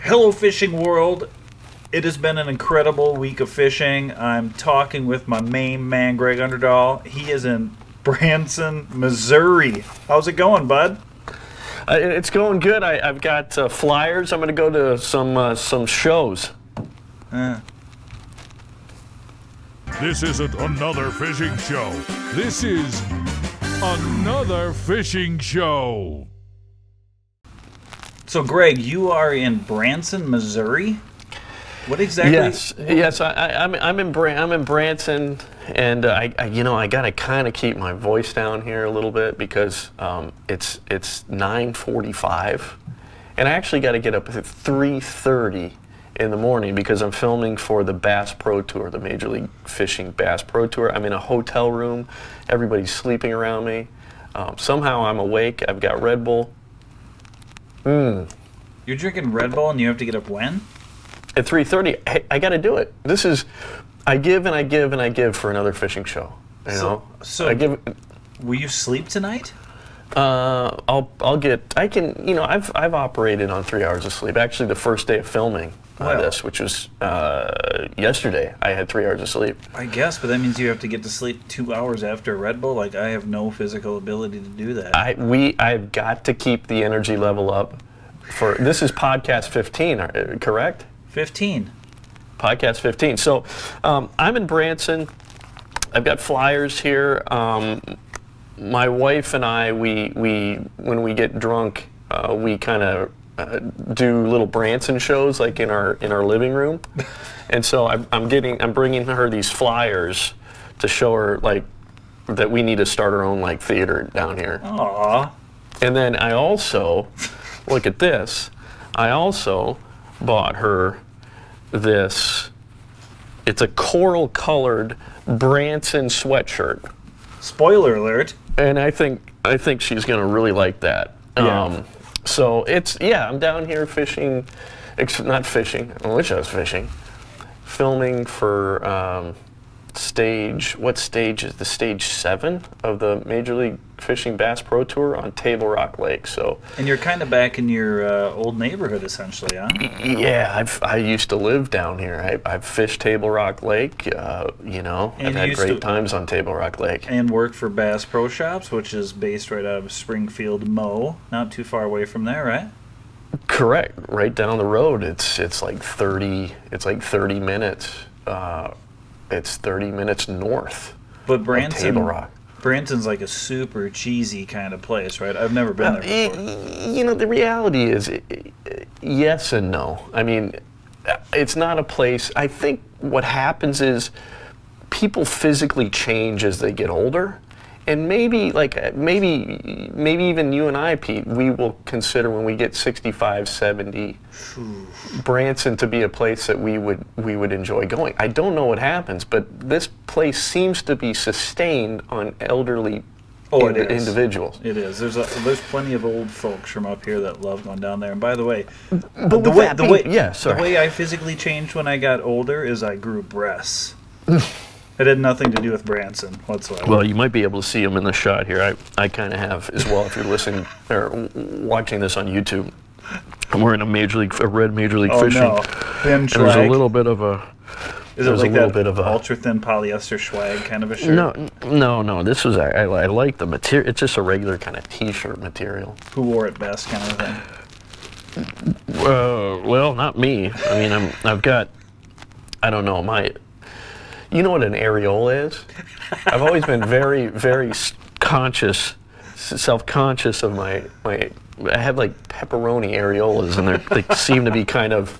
Hello, fishing world. It has been an incredible week of fishing. I'm talking with my main man, Greg Underdahl. He is in Branson, Missouri. How's it going, bud? It's going good. I've got flyers. I'm going to go to some shows. This isn't another fishing show. This is another fishing show. So, Greg, you are in Branson, Missouri? What exactly? Yes. I'm in Branson, and I gotta kind of keep my voice down here a little bit because it's 9:45, and I actually got to get up at 3:30 in the morning because I'm filming for the Bass Pro Tour, the Major League Fishing Bass Pro Tour. I'm in a hotel room. Everybody's sleeping around me. Somehow I'm awake. I've got Red Bull. You're drinking Red Bull and you have to get up when? At 3:30. I got to do it. I give and I give and I give for another fishing show. So I give. Will you sleep tonight? I've operated on 3 hours of sleep. Actually, the first day of filming this, which was yesterday, I had 3 hours of sleep. I guess, but that means you have to get to sleep 2 hours after Red Bull. Like, I have no physical ability to do that. I've got to keep the energy level up. This is podcast 15, correct? 15. Podcast 15. So I'm in Branson. I've got flyers here. My wife and I, we when we get drunk, we kind of do little Branson shows like in our living room. And so I'm bringing her these flyers to show her like that we need to start our own like theater down here. Aww. And then I also, look at this, I also bought her this, it's a coral colored Branson sweatshirt. Spoiler alert. And I think she's gonna really like that. Yeah. So I'm down here fishing, not fishing, I wish I was fishing, filming for what stage is the stage 7 of the Major League Fishing Bass Pro Tour on Table Rock Lake. So. And you're kind of back in your old neighborhood, essentially, huh? Yeah, I used to live down here. I've fished Table Rock Lake. I've had great times on Table Rock Lake. And worked for Bass Pro Shops, which is based right out of Springfield, Mo. Not too far away from there, right? Correct. Right down the road. It's like 30 minutes. It's 30 minutes north. But of Table Rock. Branson's like a super cheesy kind of place, right? I've never been there before. The reality is, yes and no. I mean, it's not a place. I think what happens is people physically change as they get older. And maybe even you and I, Pete, we will consider when we get 65, 70, Branson to be a place that we would enjoy going. I don't know what happens, but this place seems to be sustained on elderly individuals. It is. There's plenty of old folks from up here that love going down there. And by the way, the way I physically changed when I got older is I grew breasts. It had nothing to do with Branson whatsoever. Well, you might be able to see them in the shot here. I kind of have as well if you're listening or watching this on YouTube. I'm wearing a red Major League Fishing. No. Thin swag. There's a little bit of a... Is it like that ultra-thin polyester swag kind of a shirt? No. This was... I like the material. It's just a regular kind of T-shirt material. Who wore it best kind of thing? Well, not me. I mean, I've got... I don't know, You know what an areola is? I've always been very, very self-conscious of my. I have like pepperoni areolas, and they seem to be kind of.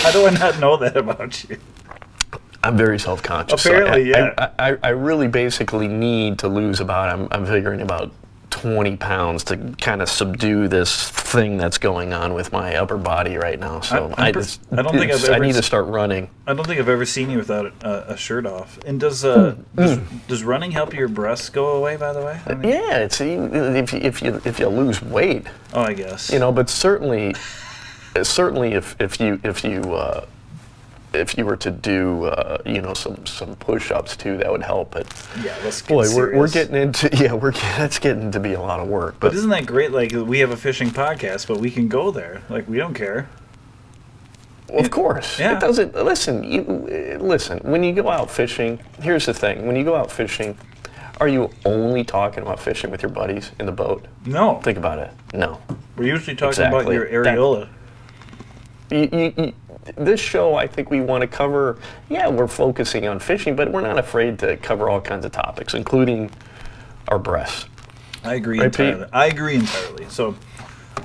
How do I not know that about you? I'm very self-conscious. Apparently, so I really basically need to lose I'm figuring about 20 pounds to kind of subdue this thing that's going on with my upper body right now. So I need to start running. I don't think I've ever seen you without a shirt off. And does running help your breasts go away? By the way, I mean, yeah. It's if you lose weight. Oh, I guess. But certainly if you were to do some push-ups too, that would help. But yeah, let's get serious. We're getting into that's getting to be a lot of work. But isn't that great? Like, we have a fishing podcast, but we can go there. Like, we don't care. Well, of course. Yeah. It doesn't. Listen. When you go out fishing, here's the thing. When you go out fishing, are you only talking about fishing with your buddies in the boat? No. Think about it. No. We're usually talking about your areola. This show, I think we want to cover. Yeah, we're focusing on fishing, but we're not afraid to cover all kinds of topics, including our breasts. I agree Right, entirely. Pete? I agree entirely. So,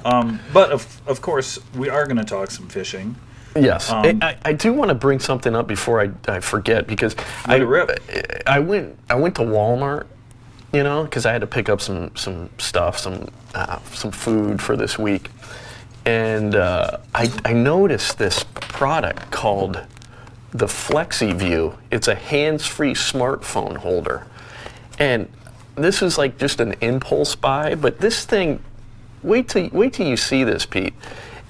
but of course, we are going to talk some fishing. Yes, I do want to bring something up before I forget, because I went to Walmart, because I had to pick up some stuff, some food for this week, and I noticed this product called the FlexiView. It's a hands-free smartphone holder, and this is like just an impulse buy, but this thing, wait till you see this, Pete.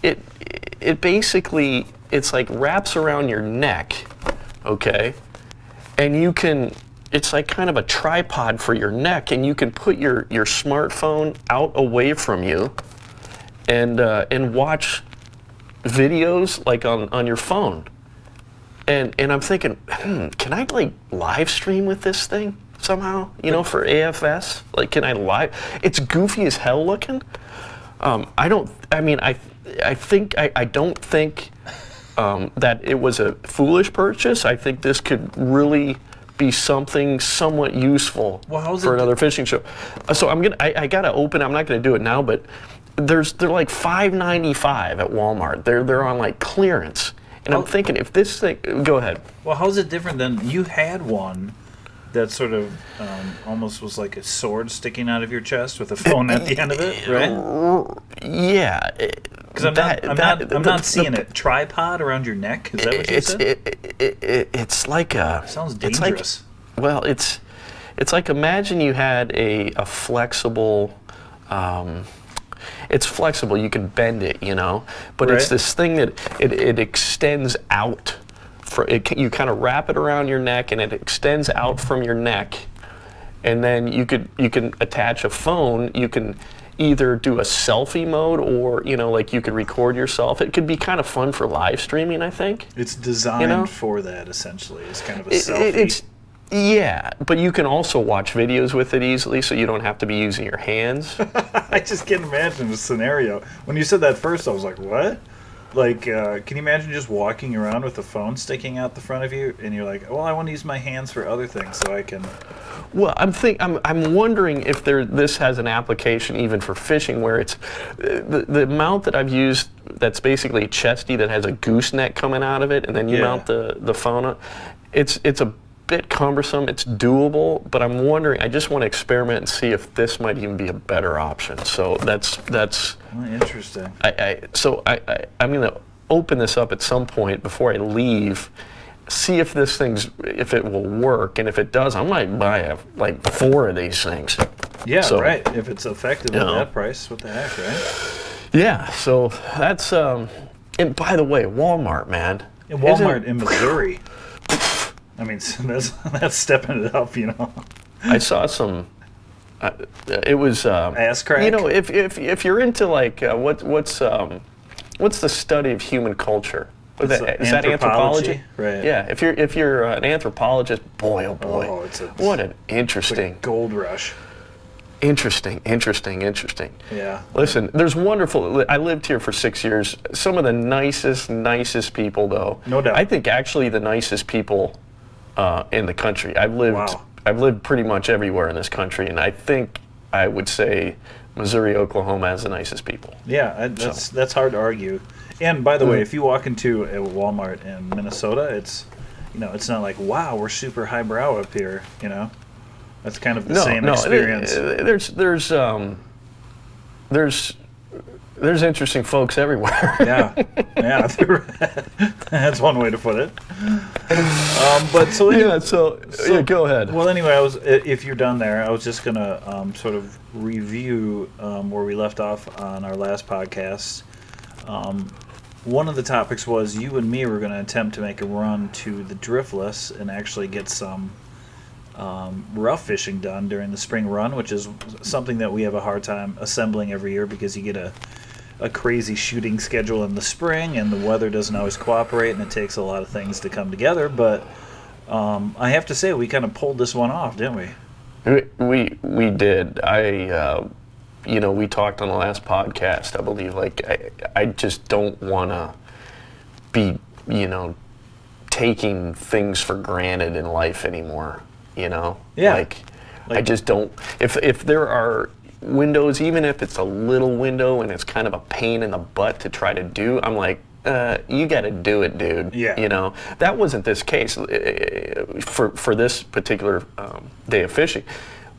It basically, it's like wraps around your neck, okay? And it's like kind of a tripod for your neck, and you can put your smartphone out away from you and watch videos like on your phone. And I'm thinking, can I like live stream with this thing somehow, for AFS? Like, can I live? It's goofy as hell looking. I don't think that it was a foolish purchase. I think this could really be something somewhat useful for another fishing show. So I gotta open. I'm not gonna do it now, but they're like $5.95 at Walmart. They're on like clearance, and I'm thinking if this thing. Go ahead. Well, how's it different than you had one that sort of almost was like a sword sticking out of your chest with a phone at the end of it, right? Yeah. Because I'm not seeing it. Tripod around your neck? Is that what you said? It's like a. Sounds dangerous. It's like, imagine you had a flexible. It's flexible. You can bend it, but Right. it's this thing that it extends out. You kind of wrap it around your neck, and it extends out from your neck, and then you can attach a phone. You can either do a selfie mode, or like you could record yourself. It could be kind of fun for live streaming, I think. It's designed for that, essentially. It's kind of a selfie. Yeah, but you can also watch videos with it easily, so you don't have to be using your hands. I just can't imagine the scenario. When you said that first, I was like, what? Like, can you imagine just walking around with a phone sticking out the front of you, and you're like, well, I want to use my hands for other things, so I can. Well, I'm wondering if this has an application even for fishing, where it's the mount that I've used that's basically chesty, that has a gooseneck coming out of it, and then you mount the phone on. It's a bit cumbersome. It's doable, but I'm wondering. I just want to experiment and see if this might even be a better option. So that's. Well, interesting. I'm going to open this up at some point before I leave, see if if it will work, and if it does, I might buy like 4 of these things. Yeah, right. If it's effective at that price, what the heck, right? Yeah. So that's. And by the way, Walmart, man. Walmart in Missouri. I mean, that's stepping it up, I saw some. It was ass crack. If you're into like what's the study of human culture? Is that anthropology? Right. Yeah. If you're an anthropologist, boy, oh boy, what an interesting gold rush. Interesting. Yeah. Listen, there's wonderful. I lived here for 6 years. Some of the nicest people, though. No doubt. I think actually the nicest people in the country. I've lived pretty much everywhere in this country, and I think I would say Missouri, Oklahoma has the nicest people. Yeah, that's hard to argue. And by the way, if you walk into a Walmart in Minnesota, it's it's not like, wow, we're super highbrow up here. That's kind of the same experience. There's interesting folks everywhere. yeah, that's one way to put it. Go ahead. Well, anyway, if you're done there, I was just gonna sort of review where we left off on our last podcast. One of the topics was you and me were going to attempt to make a run to the Driftless and actually get some rough fishing done during the spring run, which is something that we have a hard time assembling every year because you get a a crazy shooting schedule in the spring, and the weather doesn't always cooperate, and it takes a lot of things to come together. But I have to say, we kind of pulled this one off, didn't we? We did. We talked on the last podcast, I believe. Like, I just don't want to be, taking things for granted in life anymore. Yeah. Like I just don't. If there are windows, even if it's a little window and it's kind of a pain in the butt to try to do, I'm like, you got to do it, dude. Yeah. That wasn't this case for this particular day of fishing.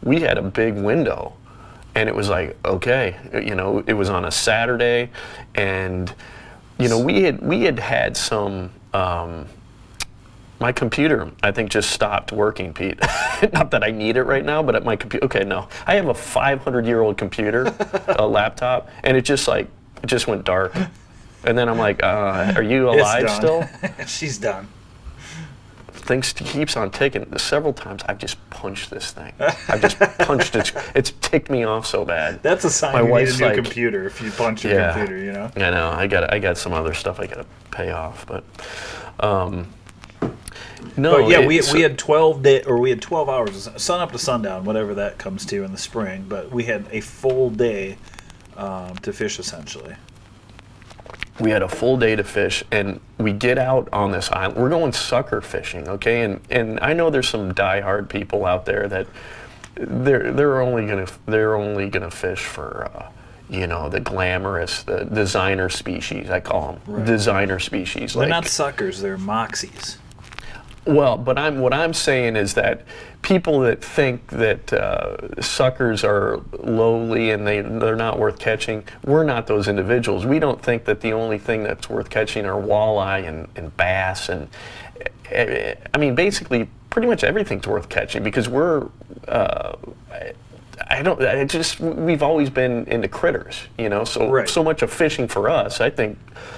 We had a big window, and it was like, okay, it was on a Saturday, and we had some. My computer, I think, just stopped working, Pete. Not that I need it right now, but at my computer. Okay, no, I have a 500-year-old computer, a laptop, and it just went dark. And then I'm like, are you alive still? She's done. Things keeps on ticking. Several times I've just punched this thing. I've just punched it. It's ticked me off so bad. That's a sign you need a new computer if you punch your computer, I know. I got some other stuff I got to pay off, but no. But yeah, we had 12 hours, sun up to sundown, whatever that comes to in the spring. But we had a full day to fish essentially. We had a full day to fish, and we get out on this island. We're going sucker fishing, okay? And I know there's some diehard people out there that they're only gonna fish for the glamorous, the designer species. I call them designer species. They're not suckers; they're moxies. Well, but what I'm saying is that people that think that suckers are lowly and they're not worth catching, we're not those individuals. We don't think that the only thing that's worth catching are walleye and bass, and I mean basically pretty much everything's worth catching because we're we've always been into critters, so much of fishing for us, I think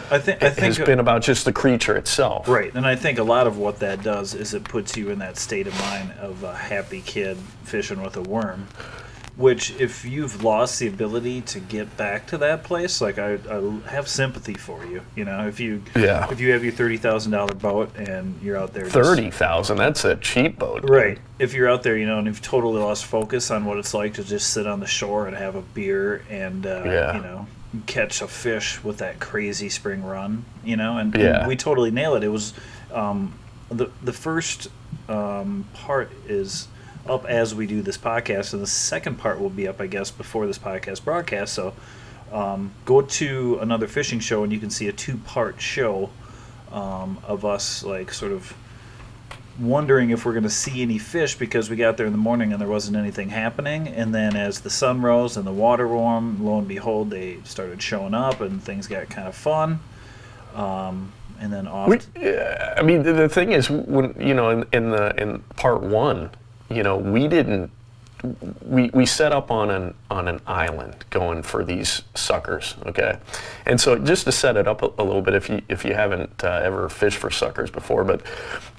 has been about just the creature itself. Right, and I think a lot of what that does is it puts you in that state of mind of a happy kid fishing with a worm, which if you've lost the ability to get back to that place, like I have sympathy for you. If you have your $30,000 boat and you're out there, $30,000, that's a cheap boat, right? If you're out there, and you've totally lost focus on what it's like to just sit on the shore and have a beer and catch a fish with that crazy spring run, and we totally nail it. It was the first part is up as we do this podcast, and the second part will be up, I guess, before this podcast broadcast. So go to another fishing show and you can see a 2-part show of us like sort of wondering if we're going to see any fish because we got there in the morning and there wasn't anything happening, and then as the sun rose and the water warmed, lo and behold they started showing up and things got kind of fun, and then off. I mean the thing is, when in part one, we set up on an island going for these suckers, okay? And so just to set it up a little bit, if you haven't ever fished for suckers before, but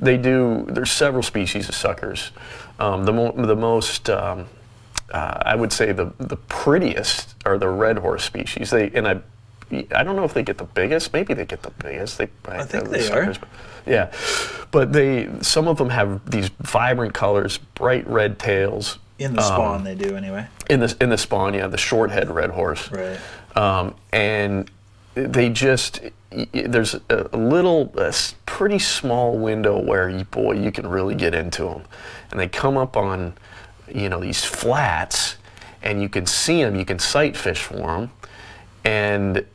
there's several species of suckers. The most I would say the prettiest are the red horse species. I don't know if they get the biggest. Maybe they get the biggest. I think they are. Yeah, but some of them have these vibrant colors, bright red tails. In the spawn, they do anyway. In the spawn, yeah, the short-head red horse. Right. And they there's a pretty small window where you can really get into them, and they come up on, these flats, and you can see them. You can sight fish for them, and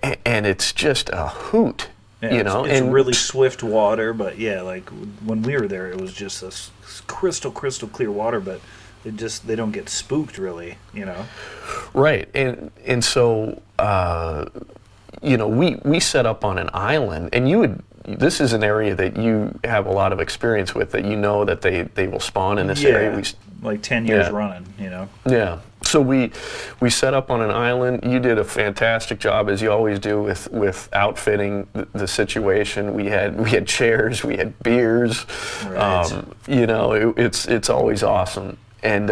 it's just a hoot. Yeah, it's really swift water, but like when we were there, it was just this crystal clear water, but they don't get spooked really, Right, and so we set up on an island, and this is an area that you have a lot of experience with, that that they will spawn in this area. Like 10 years running, Yeah. So we set up on an island. You did a fantastic job, as you always do, with outfitting the situation. We had chairs, we had beers. Right. It's always awesome. And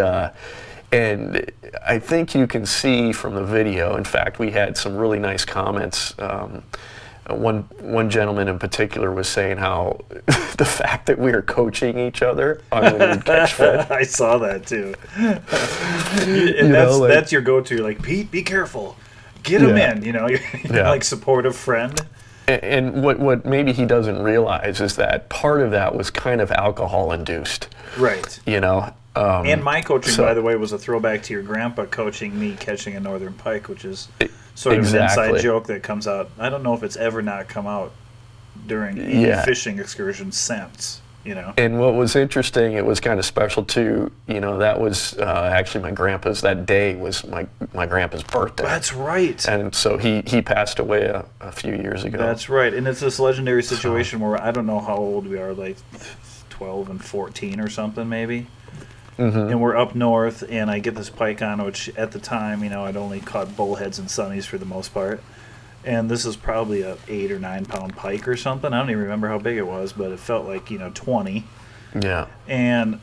And I think you can see from the video, in fact, we had some really nice comments. One gentleman in particular was saying how the fact that we were coaching each other on when we'd catch fish. I saw that too. And that's your go-to. You're like, Pete, be careful. Get him in. You know, you're like supportive friend. And what maybe he doesn't realize is that part of that was kind of alcohol-induced. Right. You know? And my coaching, by the way, was a throwback to your grandpa coaching me catching a northern pike, which is sort of an inside joke that comes out. I don't know if it's ever not come out during any fishing excursion since, you know. And what was interesting, it was kind of special too, you know, that was actually my grandpa's, that day was my grandpa's birthday. That's right. And so he passed away a few years ago. That's right. And it's this legendary situation where I don't know how old we are, like 12 and 14 or something maybe. Mm-hmm. And we're up north, and I get this pike on, which at the time, you know, I'd only caught bullheads and sunnies for the most part. And this is probably a 8 or 9 pound pike or something. I don't even remember how big it was, but it felt like, 20. Yeah. And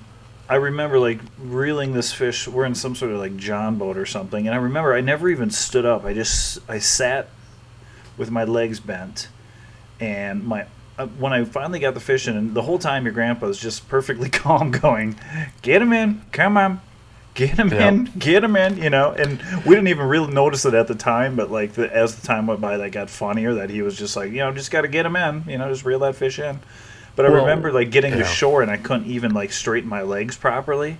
I remember, like, reeling this fish. We're in some sort of, like, John boat or something. And I remember I never even stood up. I sat with my legs bent. And when I finally got the fish in, and the whole time your grandpa was just perfectly calm going, get him in, come on, get him in, get him in, you know. And we didn't even really notice it at the time, but like as the time went by, that got funnier, that he was just like, just got to get him in, just reel that fish in. But I remember like getting to shore, and I couldn't even like straighten my legs properly.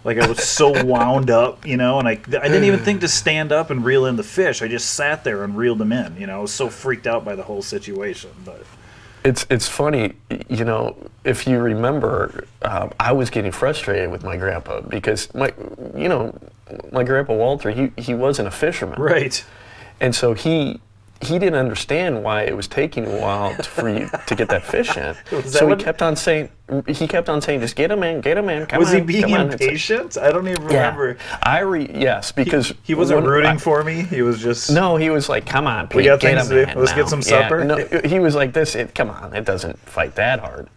Like I was so wound up, and I didn't even think to stand up and reel in the fish. I just sat there and reeled them in, I was so freaked out by the whole situation, but... It's funny, if you remember, I was getting frustrated with my grandpa because my grandpa Walter, he wasn't a fisherman. Right. And so he didn't understand why it was taking a while for you to get that fish in. So he kept on saying, just get him in, come on. Was he being impatient? I don't even remember. Yes, because... He wasn't rooting for me? He was just... No, he was like, come on, Pete, we got things to do. Let's get some supper? Yeah, no, he was like this, come on, it doesn't fight that hard.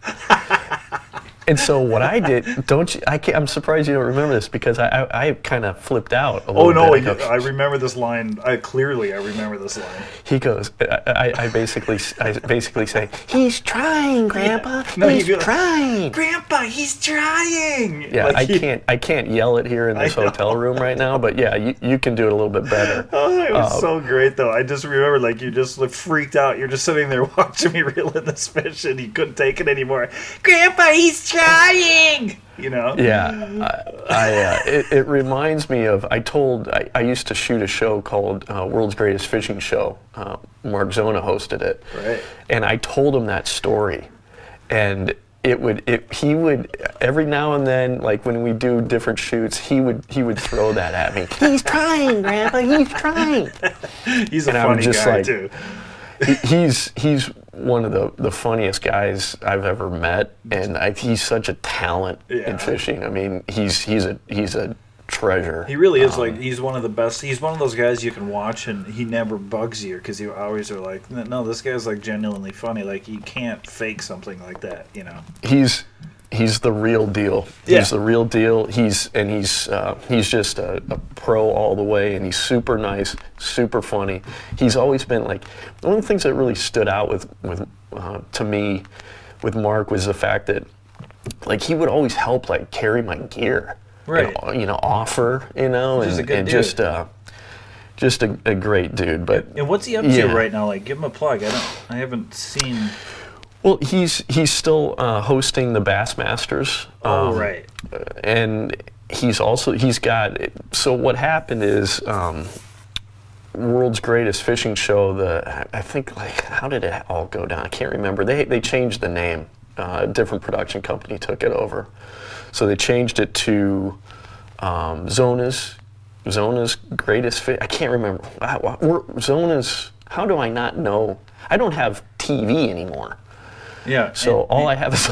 And so what I did, I'm surprised you don't remember this, because I kind of flipped out a little bit. I remember this line. I remember this line. He goes, I basically say, he's trying, Grandpa. He's trying. Grandpa, he's trying. Yeah, like I can't yell it here in this hotel room right now, but yeah, you can do it a little bit better. Oh, it was so great though. I just remember like you just looked freaked out. You're just sitting there watching me reel in this fish, and you couldn't take it anymore. Grandpa, he's trying. Yeah, it reminds me of, I used to shoot a show called World's Greatest Fishing Show. Mark Zona hosted it. Right. And I told him that story, and he would every now and then, like when we do different shoots, he would throw that at me. He's trying, Grandpa, he's trying. He's a funny guy too. He's one of the funniest guys I've ever met, and he's such a talent in fishing. I mean, he's a treasure. He really is. Like, he's one of the best. He's one of those guys you can watch and he never bugs you, because you always are like, no, this guy's like genuinely funny. Like, you can't fake something like that. He's the real deal. He's the real deal. He's just a pro all the way, and he's super nice, super funny. He's always been like, one of the things that really stood out with to me with Mark was the fact that like he would always help like carry my gear, right? And, offer, and just a great dude. But and what's he up to right now? Like, give him a plug. I haven't seen. Well, he's still hosting the Bassmasters. Right. And so what happened is World's Greatest Fishing Show, I think, like, how did it all go down? I can't remember. They changed the name. A different production company took it over. So they changed it to Zona's Greatest Fish. I can't remember. Zona's, how do I not know? I don't have TV anymore. Yeah. So all I have is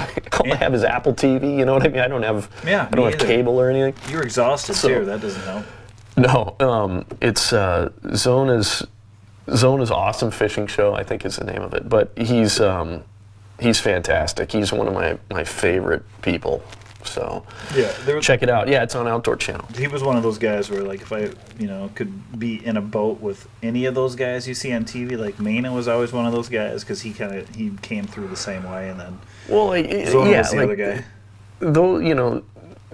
Apple TV. You know what I mean? I don't have cable or anything. You're exhausted too. That doesn't help. No, it's Zona's Awesome Fishing Show, I think is the name of it. But he's fantastic. He's one of my favorite people So Yeah, check it out. Yeah, it's on Outdoor Channel. he was one of those guys where, like, if I, could be in a boat with any of those guys you see on TV, like Mana was always one of those guys because he came through the same way, and then Zona was the other guy. Though,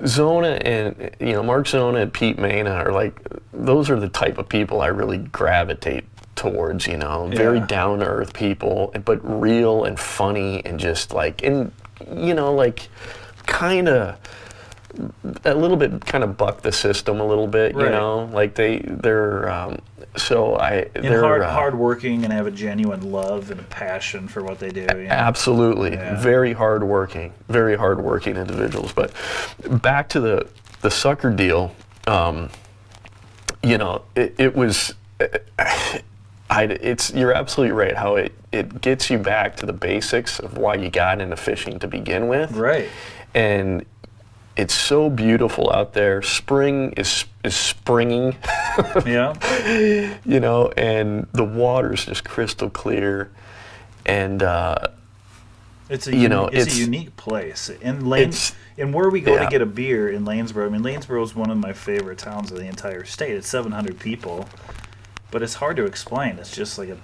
Zona and, Mark Zona and Pete Mana are like, those are the type of people I really gravitate towards, very down to earth people, but real and funny and just like, and, kind of a little bit kind of buck the system a little bit, like they're hardworking and have a genuine love and a passion for what they do. Absolutely, very hardworking individuals. But back to the sucker deal, it was. You're absolutely right. How it gets you back to the basics of why you got into fishing to begin with. Right. And it's so beautiful out there. Spring is springing. Yeah. And the water's just crystal clear, and it's a unique place. In where we go to get a beer in Lanesboro. I mean, Lanesboro is one of my favorite towns of the entire state. It's 700 people, but it's hard to explain. It's just like it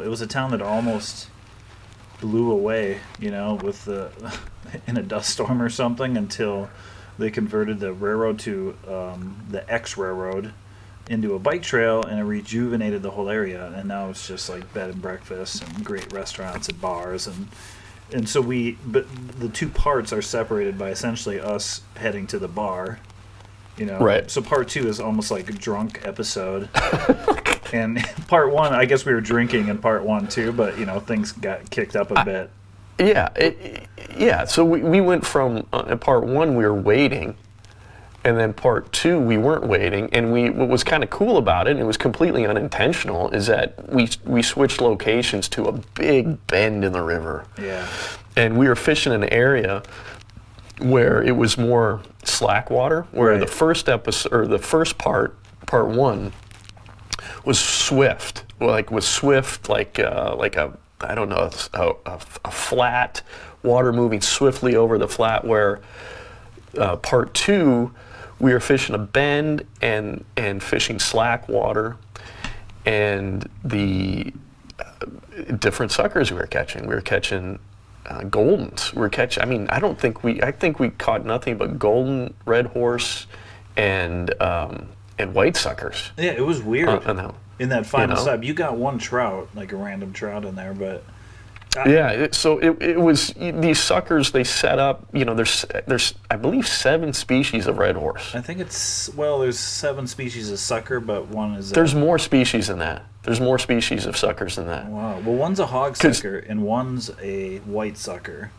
was a town that almost blew away, with in a dust storm or something, until they converted the railroad to the X railroad into a bike trail, and it rejuvenated the whole area. And now it's just like bed and breakfast and great restaurants and bars, and so but the two parts are separated by essentially us heading to the bar. Right. So part 2 is almost like a drunk episode. And part 1, I guess we were drinking in part 1 too, but things got kicked up a bit. Yeah. So we went from part 1 we were waiting, and then part 2 we weren't waiting. And what was kind of cool about it, and it was completely unintentional, is that we switched locations to a big bend in the river. Yeah. And we were fishing an area where it was more slack water, where the first episode, or the first part 1, was swift, like a I don't know, a flat water moving swiftly over the flat. Where part 2, we were fishing a bend and fishing slack water, and the different suckers we were catching. We were catching goldens. I think we caught nothing but golden, red horse, and white suckers. Yeah, it was weird. In that final sub, you got one trout, like a random trout in there, but it was these suckers. They set up. There's I believe 7 species of red horse. I think there's 7 species of sucker, but one is. There's more species than that. There's more species of suckers than that. Wow. Well, one's a hog sucker and one's a white sucker.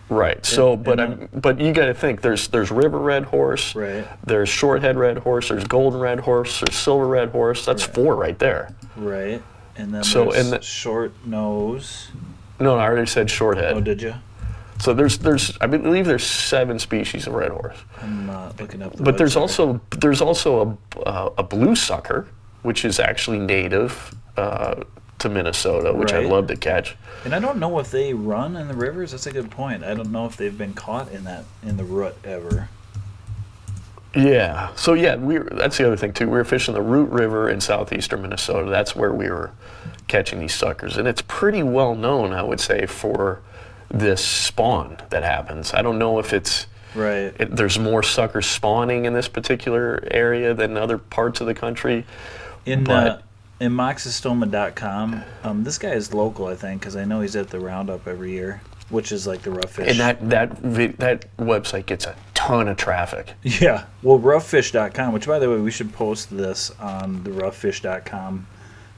Right. So, but you got to think there's river red horse. Right. There's shorthead red horse. There's golden red horse. There's silver red horse. That's 4 right there. Right. And then there's short nose. No, I already said shorthead. Oh, did you? So I believe there's 7 species of red horse. I'm looking up. But there's also a blue sucker, which is actually native to Minnesota, which I love to catch. And I don't know if they run in the rivers. That's a good point. I don't know if they've been caught in the Root ever. Yeah. So that's the other thing too. We were fishing the Root River in southeastern Minnesota. That's where we were catching these suckers, and it's pretty well known, I would say, for this spawn that happens. I don't know if it's right. There's more suckers spawning in this particular area than other parts of the country. In Moxostoma.com, this guy is local, I think, because I know he's at the Roundup every year, which is like the rough fish. And that website gets a ton of traffic. Yeah. Well, roughfish.com, which, by the way, we should post this on the roughfish.com.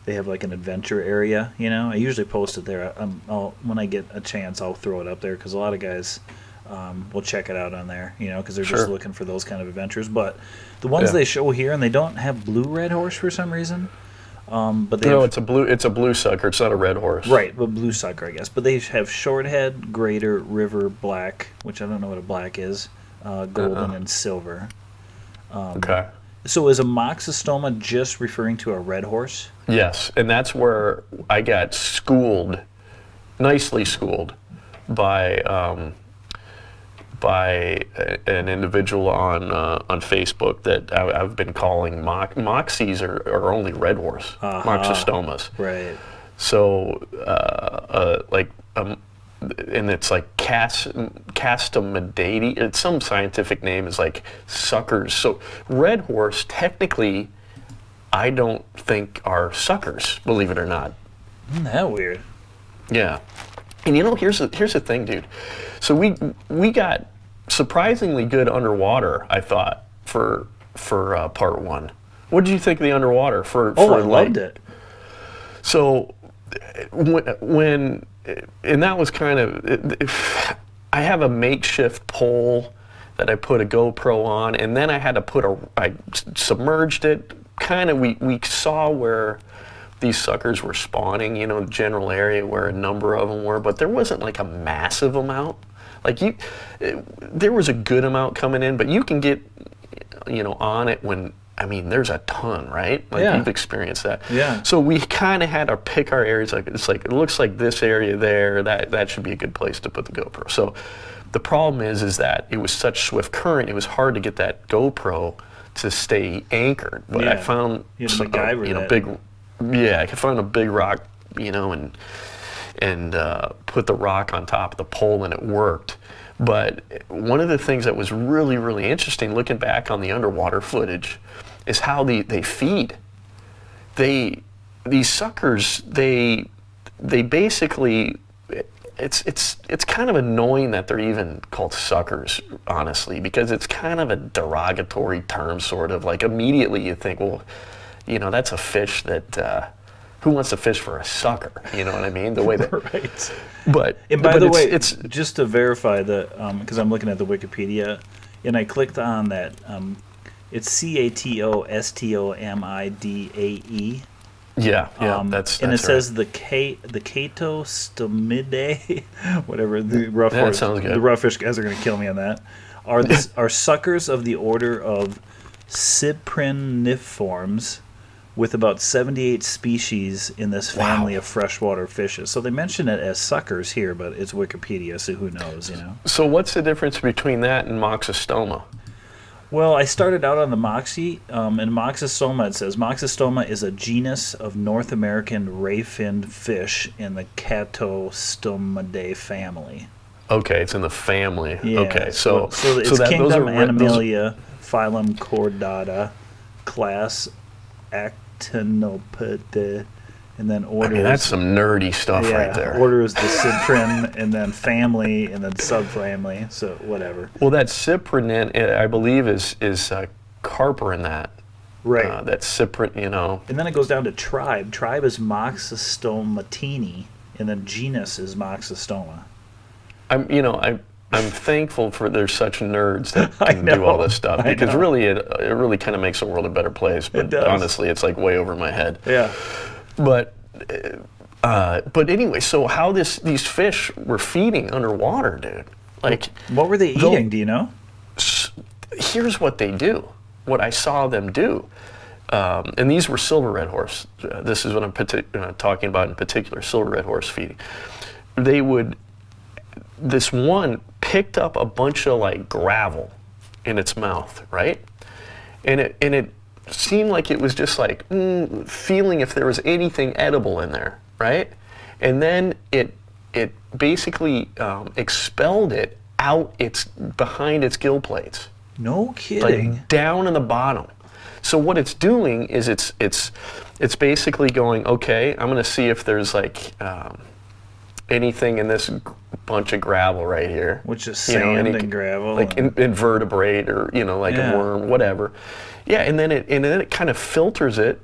They have like an adventure area, I usually post it there. When I get a chance, I'll throw it up there, because a lot of guys will check it out on there, because they're just looking for those kind of adventures. But the ones they show here, and they don't have blue red horse for some reason. But it's a blue sucker. It's not a red horse. Right, but blue sucker, I guess. But they have shorthead, greater, river, black, which I don't know what a black is, golden, and silver. Okay. So is a Moxostoma just referring to a red horse? Yes, and that's where I got nicely schooled by by an individual on Facebook that I've been calling moxies are only red horse, moxostomas. Right. So, and it's like Castomidate. It's some scientific name is like suckers. So red horse, technically, I don't think are suckers, believe it or not. Isn't that weird? Yeah. And here's the thing, dude. So we got surprisingly good underwater, I thought, for part one. What did you think of the underwater for I loved it. So when and that was kind of, I have a makeshift pole that I put a GoPro on, and then I had to I submerged it. Kind of, we saw where these suckers were spawning, the general area where a number of them were, but there wasn't like a massive amount. Like there was a good amount coming in, but you can get, on it when, there's a ton, right? Like you've experienced that. Yeah. So we kind of had to pick our areas. Like it looks like this area there, that should be a good place to put the GoPro. So the problem is that it was such swift current, it was hard to get that GoPro to stay anchored. But I found I found a big rock, and put the rock on top of the pole, and it worked. But one of the things that was really, really interesting looking back on the underwater footage is how they feed. These suckers, they basically, it's kind of annoying that they're even called suckers, honestly, because it's kind of a derogatory term, sort of. Like immediately you think, well, that's a fish that, who wants to fish for a sucker? You know what I mean? The way that, right. And by the way, it's just to verify that, because I'm looking at the Wikipedia, and I clicked on that. It's CATOSTOMIDAE. Yeah, that's and it right. says the Catostomidae, whatever the rough that sounds good. The rough fish guys are going to kill me on that. Are suckers of the order of Cypriniformes, with about 78 species in this family of freshwater fishes. So they mention it as suckers here, but it's Wikipedia, so who knows, So what's the difference between that and Moxostoma? Well, I started out on the Moxie, and Moxostoma, it says, Moxostoma is a genus of North American ray-finned fish in the Catostomidae family. Okay, it's in the family. Yeah, okay, so it's kingdom Animalia, phylum Chordata, class Actinopode, and then order. That's some nerdy stuff right there. Order is the Cyprin, and then family, and then subfamily. So whatever. Well, that Cyprin, I believe, is carper in that. Right. That Cyprin, And then it goes down to tribe. Tribe is Moxostomatini, and then genus is Moxostoma. I'm thankful for there's such nerds that can do all this stuff, because really it really kind of makes the world a better place. But honestly, it's like way over my head. Yeah. But anyway, so how these fish were feeding underwater, dude? Like, what were they eating? Do you know? Here's what they do. What I saw them do, and these were silver red horse. This is what I'm talking about in particular. Silver red horse feeding. This one picked up a bunch of like gravel in its mouth, right? And it seemed like it was just like feeling if there was anything edible in there, right? And then it basically expelled it out behind its gill plates. No kidding. Like down in the bottom. So what it's doing is it's basically going, okay, I'm going to see if there's like anything in this bunch of gravel right here, which is sand and gravel, like invertebrate or like a worm, whatever. Yeah, and then it kind of filters it,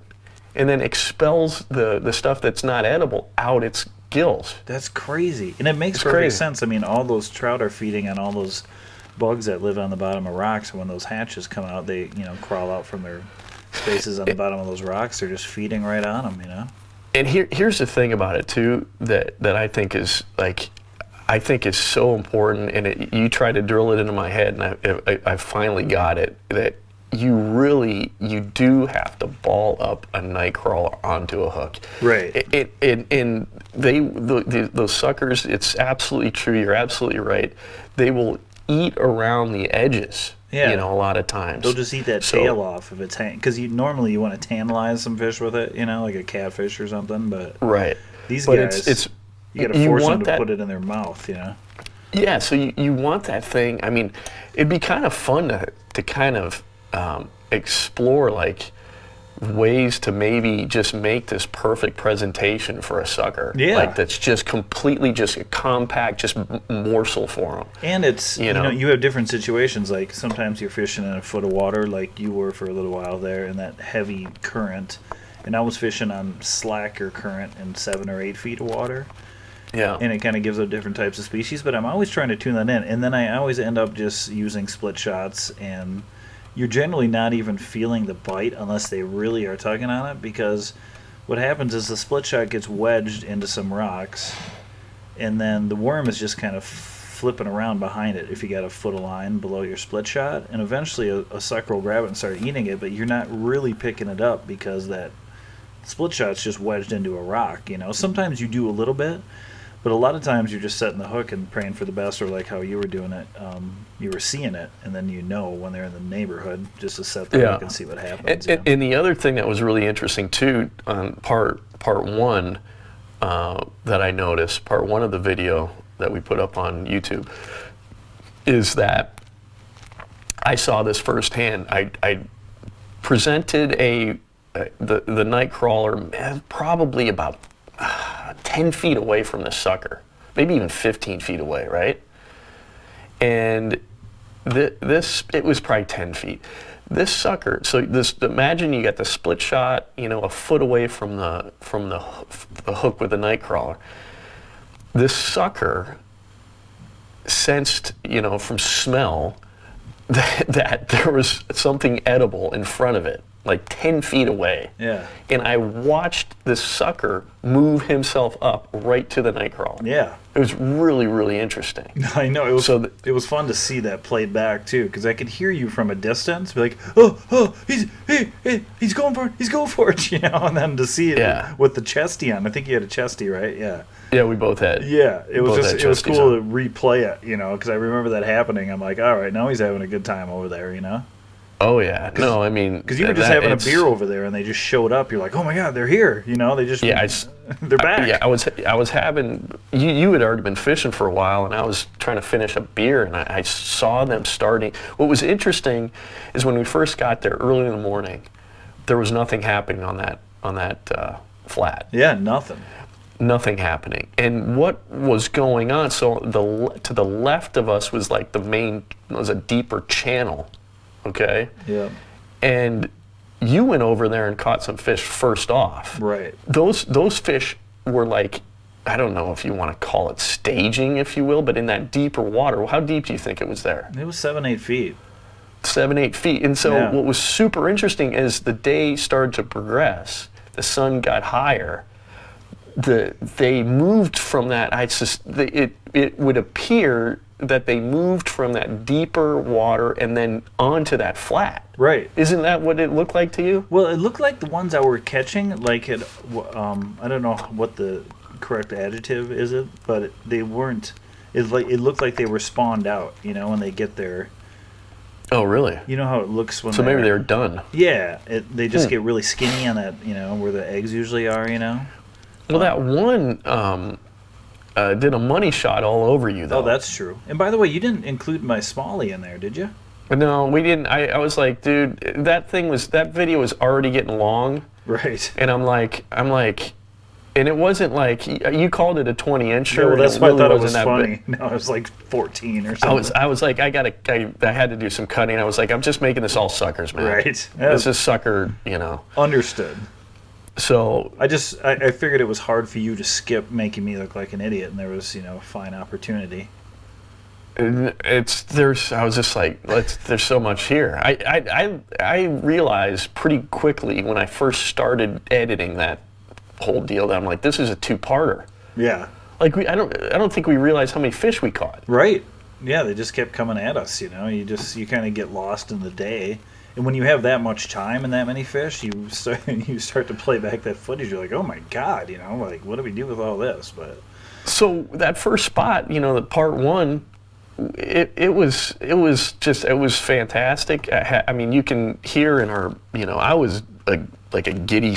and then expels the stuff that's not edible out its gills. That's crazy, and it makes perfect sense. All those trout are feeding on all those bugs that live on the bottom of rocks. And when those hatches come out, they crawl out from their spaces on the bottom of those rocks. They're just feeding right on them, And here's the thing about it too that I think is so important, and you try to drill it into my head, and I finally got it, that you do have to ball up a night crawler onto a hook. Right. Those suckers, it's absolutely true. You're absolutely right. They will eat around the edges. Yeah. You know, a lot of times. They'll just eat that tail off if it's hanging. Because normally you want to tantalize some fish with it, you know, like a catfish or something. But right. these but guys, you got to force them to put it in their mouth, you know. Yeah, so you want that thing. I mean, it'd be kind of fun to kind of explore, like, ways to maybe just make this perfect presentation for a sucker. Yeah. Like, that's just completely just a compact, just morsel for them. And it's, you know, you have different situations. Like, sometimes you're fishing in a foot of water, like you were for a little while there, in that heavy current. And I was fishing on slacker current in 7 or 8 feet of water. Yeah. And it kind of gives up different types of species, but I'm always trying to tune that in. And then I always end up just using split shots, and you're generally not even feeling the bite unless they really are tugging on it, because what happens is the split shot gets wedged into some rocks, and then the worm is just kind of flipping around behind it if you got a foot of line below your split shot, and eventually a sucker will grab it and start eating it, but you're not really picking it up because that split shot's just wedged into a rock, you know. Sometimes you do a little bit, but a lot of times you're just setting the hook and praying for the best, or like how you were doing it. You were seeing it, and then you know when they're in the neighborhood just to set the hook and see what happens. And the other thing that was really interesting too, on part one that I noticed, part one of the video that we put up on YouTube, is that I saw this firsthand. I presented the night crawler probably about 10 feet away from the sucker, maybe even 15 feet away, right? And it was probably 10 feet. This sucker, imagine you got the split shot, you know, a foot away from the hook with the night crawler. This sucker sensed, you know, from smell that there was something edible in front of it, like 10 feet away. Yeah. And I watched this sucker move himself up right to the nightcrawler. Yeah. It was really, really interesting. I know. It was fun to see that played back, too, because I could hear you from a distance, be like, he's going for it, you know, and then to see it with the chesty on. I think you had a chesty, right? Yeah. Yeah, we both had. Yeah, it was cool to replay it, you know, because I remember that happening. I'm like, all right, now he's having a good time over there, you know? Oh, yeah. No, I mean... Because you were just having a beer over there, and they just showed up. You're like, oh, my God, they're here. You know, they just... Yeah, they're back. I was having... You had already been fishing for a while, and I was trying to finish a beer, and I saw them starting. What was interesting is when we first got there early in the morning, there was nothing happening on that flat. Yeah, nothing. Nothing happening. And what was going on, so to the left of us was like was a deeper channel. Okay? Yeah. And you went over there and caught some fish first off. Right. Those fish were like, I don't know if you want to call it staging, if you will, but in that deeper water. How deep do you think it was there? It was 7-8 feet. 7-8 feet. And so what was super interesting is the day started to progress, the sun got higher, they moved from that. It would appear that they moved from that deeper water and then onto that flat. Right. Isn't that what it looked like to you? Well, it looked like the ones that were catching, like I don't know what the correct adjective is, but they weren't. It looked like they were spawned out. You know, when they get there. Oh, really? You know how it looks when. So maybe they're done. Yeah, they just get really skinny on that. You know, where the eggs usually are. You know. Well, that one did a money shot all over you, though. Oh, that's true. And by the way, you didn't include my smallie in there, did you? No, we didn't. I was like, dude, that video was already getting long. Right. And I'm like, and it wasn't like, you called it a 20-incher. Yeah, well, that's why I thought it was funny. Big. No, it was like 14 or something. I was like, I had to do some cutting. I was like, I'm just making this all suckers, man. Right. This is sucker, you know. Understood. So I figured it was hard for you to skip making me look like an idiot, and there was, you know, a fine opportunity. I was just like, there's so much here. I realized pretty quickly when I first started editing that whole deal that I'm like, this is a two-parter. Yeah. Like I don't think we realized how many fish we caught. Right. Yeah, they just kept coming at us, you know. You kind of get lost in the day. And when you have that much time and that many fish, you start to play back that footage. You're like, oh my God, you know, like what do we do with all this? But so that first spot, you know, the part one, it was fantastic. I mean, you can hear in our, I was like a giddy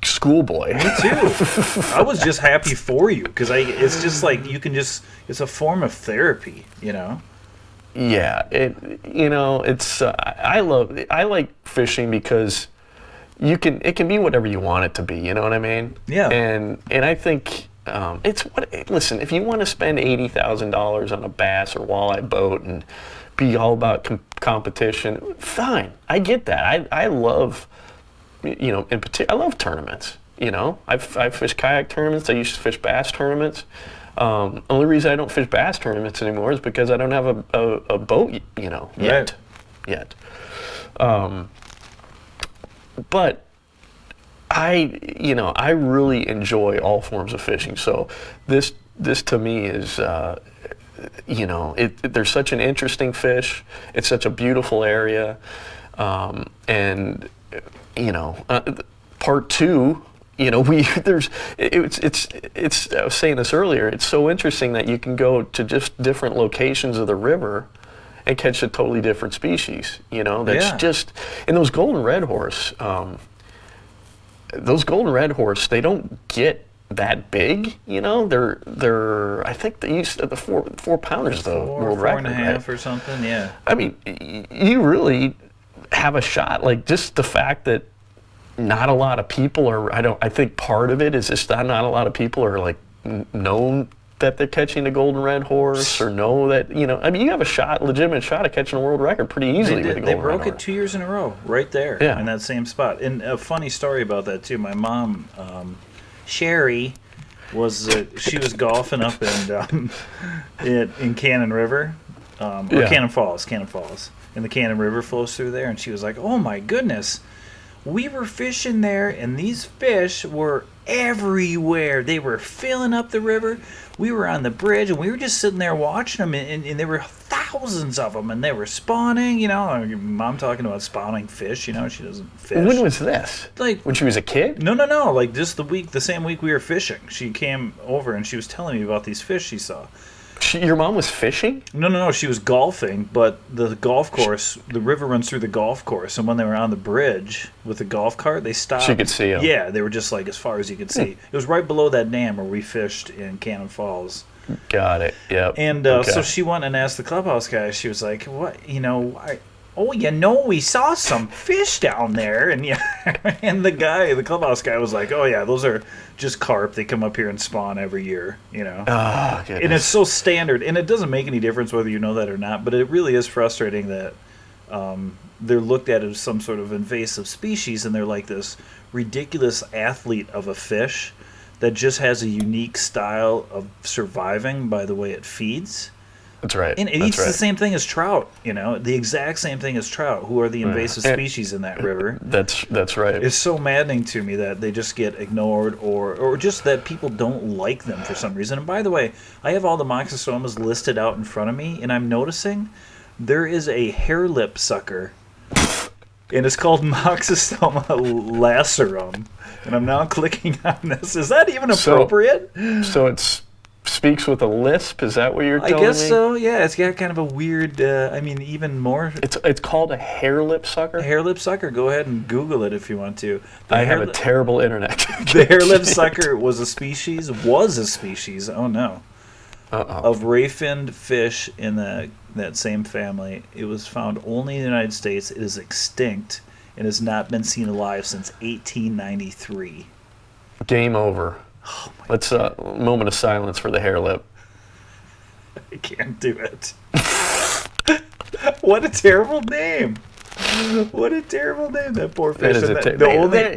schoolboy. Me too. I was just happy for you because it's just like it's a form of therapy, Yeah, it's I like fishing because it can be whatever you want it to be. You know what I mean? Yeah. And I think listen, if you want to spend $80,000 on a bass or walleye boat and be all about competition, fine. I get that. I love, in particular, I love tournaments. I've fished kayak tournaments. I used to fish bass tournaments. Only reason I don't fish bass tournaments anymore is because I don't have a boat, yet. But I really enjoy all forms of fishing. So this to me is, there's such an interesting fish. It's such a beautiful area, and part two. I was saying this earlier. It's so interesting that you can go to just different locations of the river and catch a totally different species. Just and those golden red horse. They don't get that big. They're I think they used the 4-pounders the world record, 4.5 right? or something. Yeah. I mean, you really have a shot. Like just the fact that. Not a lot of people are. I think part of it is just that not a lot of people are like known that they're catching a golden red horse or know that I mean, you have a legitimate shot at catching a world record pretty easily with a golden red horse. They broke it 2 years in a row, right there, in that same spot. And a funny story about that too. My mom, Sherry, she was golfing up in Cannon River, or Cannon Falls, and the Cannon River flows through there, and she was like, "Oh my goodness." We were fishing there, and these fish were everywhere. They were filling up the river. We were on the bridge, and we were just sitting there watching them, and there were thousands of them, and they were spawning. Mom talking about spawning fish. She doesn't fish. When was this? Like when she was a kid? No. Like just the same week we were fishing. She came over, and she was telling me about these fish she saw. Your mom was fishing? No. She was golfing, but the golf course, the river runs through the golf course, and when they were on the bridge with the golf cart, they stopped. She could see them. Yeah, they were just like as far as you could see. It was right below that dam where we fished in Cannon Falls. Got it. Yep. And so she went and asked the clubhouse guy. She was like, "What? We saw some fish down there." And and the clubhouse guy was like, "Oh yeah, those are just carp. They come up here and spawn every year, Oh, goodness. And it's so standard, and it doesn't make any difference whether you know that or not. But it really is frustrating that they're looked at as some sort of invasive species, and they're like this ridiculous athlete of a fish that just has a unique style of surviving by the way it feeds. That's right. And it eats the same thing as trout, the exact same thing as trout, who are the invasive species in that river. That's right. It's so maddening to me that they just get ignored or just that people don't like them for some reason. And by the way, I have all the moxostomas listed out in front of me, and I'm noticing there is a hair lip sucker, and it's called Moxostoma lacerum. And I'm now clicking on this. Is that even appropriate? So it's... speaks with a lisp. Is that what you're telling me? I guess so. Yeah, it's got kind of a weird. Even more. It's called a hair lip sucker. A hair lip sucker. Go ahead and Google it if you want to. I have a terrible internet. The hair lip sucker was a species. Oh no. Of ray-finned fish in that same family. It was found only in the United States. It is extinct and has not been seen alive since 1893. Game over. Oh Let's moment of silence for the hair lip. I can't do it. What a terrible name! What a terrible name, that poor fish.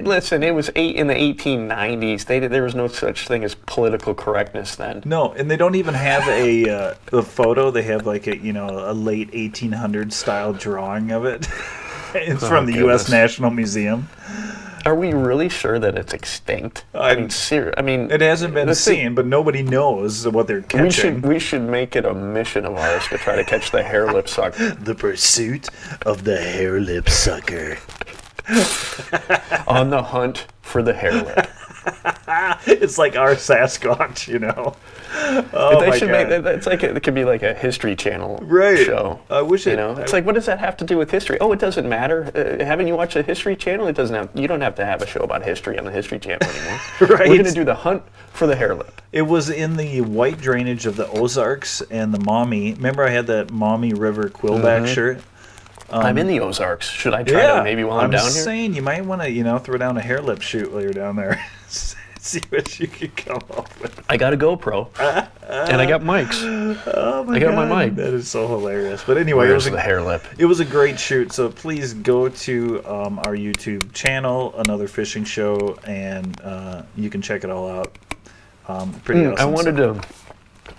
Listen, it was in the 1890s. There was no such thing as political correctness then. No, and they don't even have a photo. They have like a late 1800s style drawing of it. It's from the U.S. National Museum. Are we really sure that it's extinct? It hasn't been seen, but nobody knows what they're catching. We should make it a mission of ours to try to catch the hair lip sucker. The pursuit of the hair lip sucker. On the hunt for the hair lip. It's like our Sasquatch, Oh They my should God. make it's like it could be like a History Channel Right. show. I wish it. You know, it's like, what does that have to do with history? Oh, it doesn't matter. Haven't you watched the History Channel? It doesn't have. You don't have to have a show about history on the History Channel anymore. Right. We're gonna do the hunt for the hare lip. It was in the white drainage of the Ozarks and the Maumee. Remember, I had that Maumee River quillback shirt. I'm in the Ozarks. Should I try to maybe while I'm down here? saying you might want to, throw down a hair lip shoot while you're down there. See what you can come up with. I got a GoPro and I got mics. Oh my I got God, my mic. that is so hilarious. But anyway, Where's the hare lip? it was a great shoot. So please go to our YouTube channel, Another Fishing Show, and you can check it all out. Pretty awesome.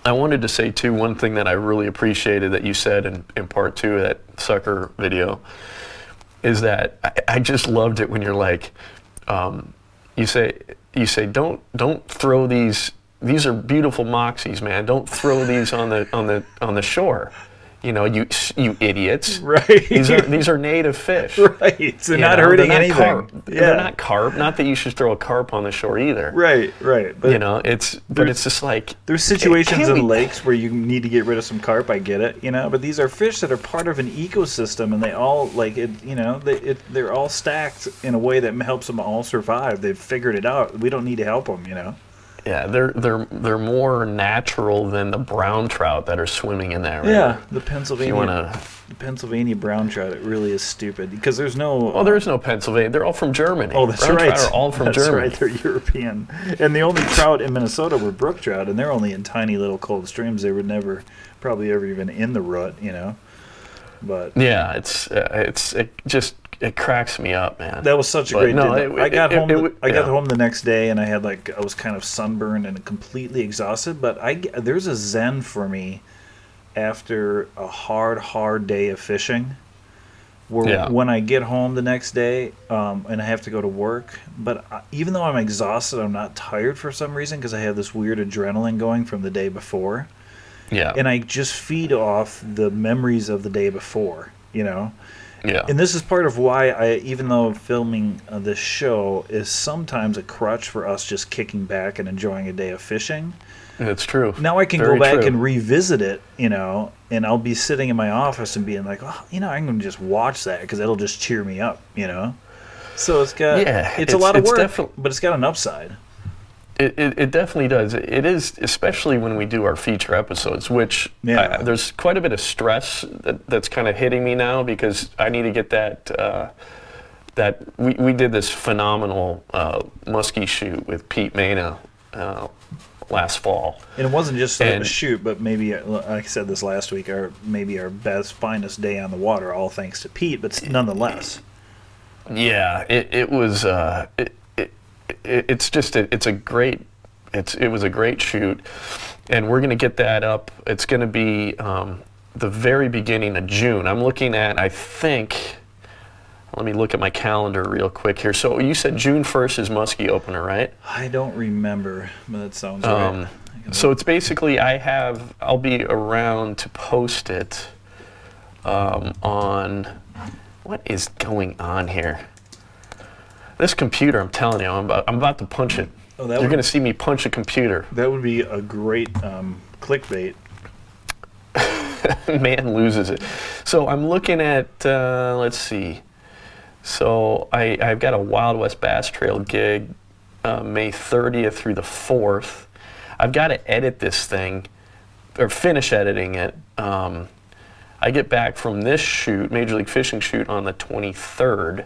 I wanted to say too, one thing that I really appreciated that you said in part 2 of that sucker video is that I just loved it when you're like, you say don't throw these are beautiful moxies, man. Don't throw these on the shore. You know, you idiots. Right. These are native fish. Right. They're not hurting anything. Carp. Yeah. They're not carp. Not that you should throw a carp on the shore either. Right. But it's just like there's situations can in we- lakes where you need to get rid of some carp. I get it, but these are fish that are part of an ecosystem, and they all they're all stacked in a way that helps them all survive. They've figured it out. We don't need to help them. Yeah, they're more natural than the brown trout that are swimming in there. Right? Yeah, the Pennsylvania brown trout. It really is stupid because there's no. Well, there is no Pennsylvania. They're all from Germany. Oh, that's brown right. Trout are all from that's Germany. Right. They're European, and the only trout in Minnesota were brook trout, and they're only in tiny little cold streams. They were never, probably ever even in the rut. But yeah, it cracks me up, man. that was such a great day. I got home the next day, and I was kind of sunburned and completely exhausted. But there's a zen for me after a hard day of fishing, where when I get home the next day and I have to go to work, but even though I'm exhausted, I'm not tired for some reason because I have this weird adrenaline going from the day before. Yeah. And I just feed off the memories of the day before, Yeah. And this is part of why even though filming this show is sometimes a crutch for us just kicking back and enjoying a day of fishing. That's true. Now I can Very go back true. and revisit it, and I'll be sitting in my office and being like, I'm going to just watch that because it'll just cheer me up, So it's a lot of work, but it's got an upside. It definitely does. It is, especially when we do our feature episodes, which there's quite a bit of stress that's kind of hitting me now because I need to get that we did this phenomenal musky shoot with Pete Mena last fall. And it wasn't just a shoot, but maybe, like I said this last week, maybe our best, finest day on the water, all thanks to Pete, but nonetheless. Yeah, it was. It was a great shoot, and we're gonna get that up. It's gonna be the very beginning of June. I'm looking at, I think. Let me look at my calendar real quick here. So you said June 1st is musky opener, right? I don't remember, but that sounds right. So it's basically I'll be around to post it on. What is going on here? This computer, I'm telling you, I'm about to punch it. You're going to see me punch a computer. That would be a great clickbait. Man loses it. So I'm looking at, let's see. So I've got a Wild West Bass Trail gig May 30th through the 4th. I've got to edit this thing, or finish editing it. I get back from this shoot, Major League Fishing shoot, on the 23rd.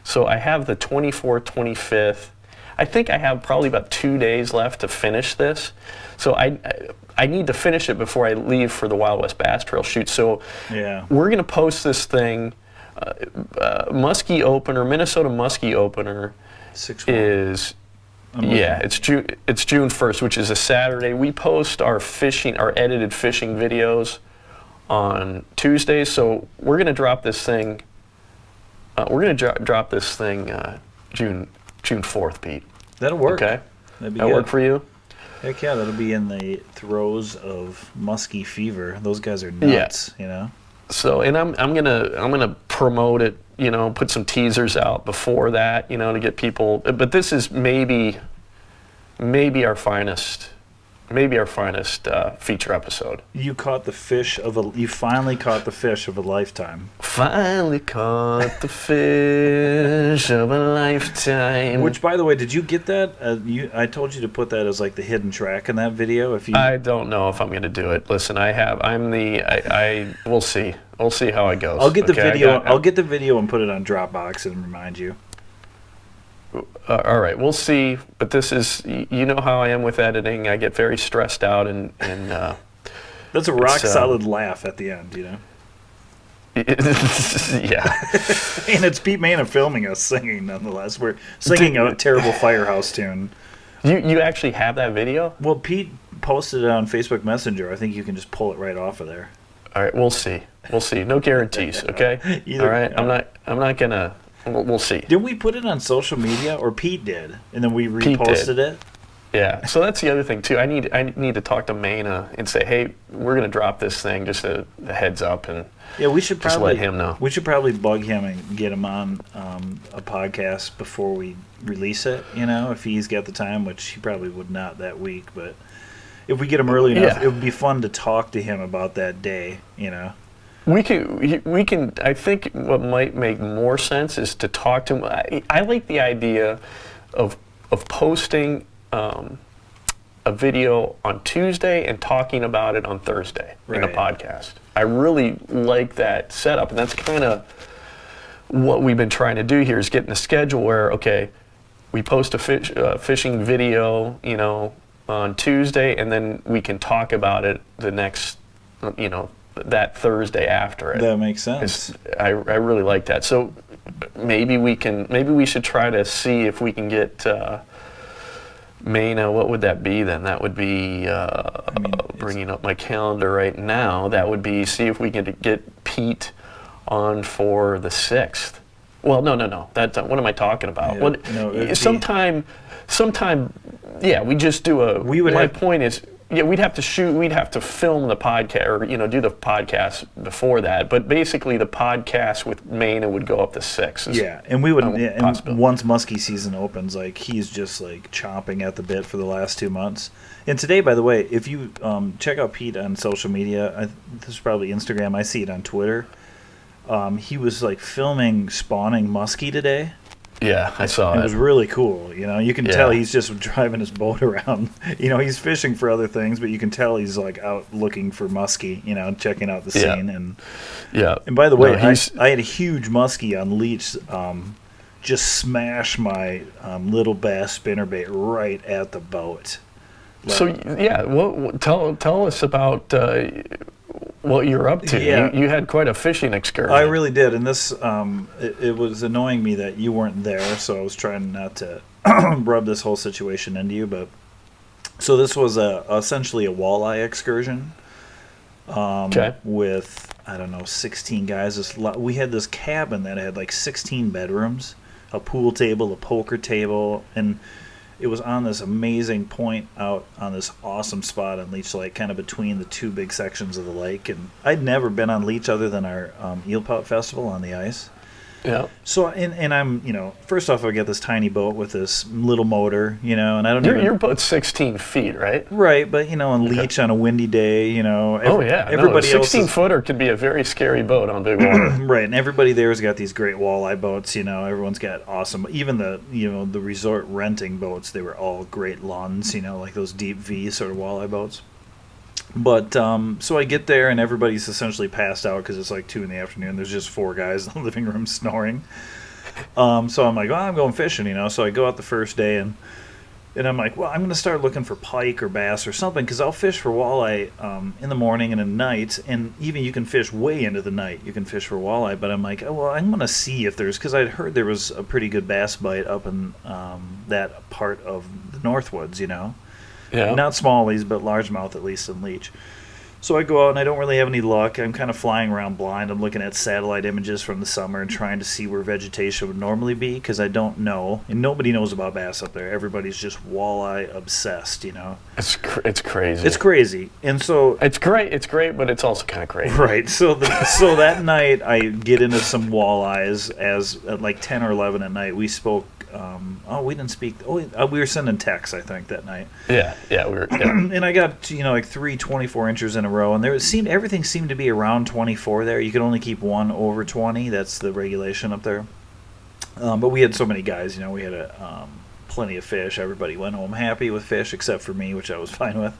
So I have the 24th, 25th. I think I have probably about 2 days left to finish this. So I need to finish it before I leave for the Wild West Bass Trail shoot. So we're going to post this thing. Musky opener, Minnesota musky opener 6-1. is it's June 1st, which is a Saturday. We post our edited fishing videos on Tuesdays. So we're going to drop this thing. Drop this thing June 4th, Pete. That'll work. Okay. That'll work for you? Heck yeah, that'll be in the throes of musky fever. Those guys are nuts, So, and I'm gonna promote it, put some teasers out before that, to get people. But this is maybe our finest maybe our finest feature episode. You caught the fish you finally caught the fish of a lifetime. Finally caught the fish of a lifetime. Which, by the way, did you get that? I told you to put that as like the hidden track in that video. I don't know if I'm going to do it. Listen, we'll see. We'll see how it goes. I'll get the video. I'll get the video and put it on Dropbox and remind you. All right, we'll see. But this is, you know how I am with editing. I get very stressed out, and that's a rock solid laugh at the end, you know. Yeah. And it's Pete Mana filming us singing, nonetheless. We're singing a terrible Firehouse tune. You actually have that video? Well, Pete posted it on Facebook Messenger. I think you can just pull it right off of there. All right, we'll see. We'll see. No guarantees, okay? All right, I'm not gonna. We'll see. Didn't we put it on social media, or Pete did, and then we reposted it? Yeah. So that's the other thing too. I need to talk to Mana and say, hey, we're gonna drop this thing. Just a heads up, and we should probably let him know. We should probably bug him and get him on a podcast before we release it. You know, if he's got the time, which he probably would not that week, but if we get him early enough, it would be fun to talk to him about that day. You know. We can. I think what might make more sense is to talk to him. I like the idea of posting a video on Tuesday and talking about it on Thursday in a podcast. I really like that setup, and that's kind of what we've been trying to do here, is get in a schedule where, okay, we post a fishing video, you know, on Tuesday, and then we can talk about it the next, you know, that Thursday after it. That makes sense. I really like that. So maybe we should try to see if we can get Mana. What would that be then? That would be bringing up my calendar right now. That would be, see if we can get Pete on for the 6th. Well, no. That's what am I talking about? Sometime. Yeah, we just do a. My point is. Yeah, we'd have to shoot. We'd have to film the podcast, or do the podcast before that. But basically, the podcast with Mana would go up to 6. Yeah, and we would. And once musky season opens, like, he's just like chomping at the bit for the last 2 months. And today, by the way, if you check out Pete on social media, this is probably Instagram. I see it on Twitter. He was like filming spawning musky today. Yeah, I saw it. It was really cool. You know, you can tell he's just driving his boat around. You know, he's fishing for other things, but you can tell he's like out looking for musky. You know, checking out the scene. And by the way, I had a huge musky on Leech. Just smash my little bass spinnerbait right at the boat. So tell us about what you're up to. Yeah. You had quite a fishing excursion. I really did, and this it was annoying me that you weren't there, so I was trying not to rub this whole situation into you. But so this was essentially a walleye excursion. With 16 guys. We had this cabin that had like 16 bedrooms, a pool table, a poker table, and it was on this amazing point out on this awesome spot on Leech Lake, kind of between the two big sections of the lake. And I'd never been on Leech other than our Eel Pout Festival on the ice. Yeah. So, and I'm, first off, I got this tiny boat with this little motor, and I don't Your boat's 16 feet, right? Right, but, on Leech on a windy day, everybody 16-footer could be a very scary boat on big water. Right, and everybody there's got these great walleye boats, everyone's got awesome, even the resort renting boats, they were all great Lunds, like those deep V sort of walleye boats. But so I get there and everybody's essentially passed out because it's like 2 p.m. There's just 4 guys in the living room snoring. So I'm like, I'm going fishing, So I go out the first day and I'm like, well, I'm going to start looking for pike or bass or something because I'll fish for walleye in the morning and at night, and even you can fish way into the night. You can fish for walleye, but I'm like, I'm going to see if there's, because I'd heard there was a pretty good bass bite up in that part of the Northwoods, Yeah. Not smallies, but largemouth at least in Leech. So I go out and I don't really have any luck. I'm kind of flying around blind. I'm looking at satellite images from the summer and trying to see where vegetation would normally be because I don't know. And nobody knows about bass up there. Everybody's just walleye obsessed, It's crazy. It's crazy. And so... It's great, but it's also kind of crazy. Right. So that night I get into some walleyes at like 10 or 11 at night. We spoke we didn't speak. We were sending texts, I think, that night. Yeah, we were. Yeah. And I got like 3 24 inchers in a row, and everything seemed to be around 24 there. You could only keep one over 20. That's the regulation up there. But we had so many guys. We had plenty of fish. Everybody went home happy with fish, except for me, which I was fine with.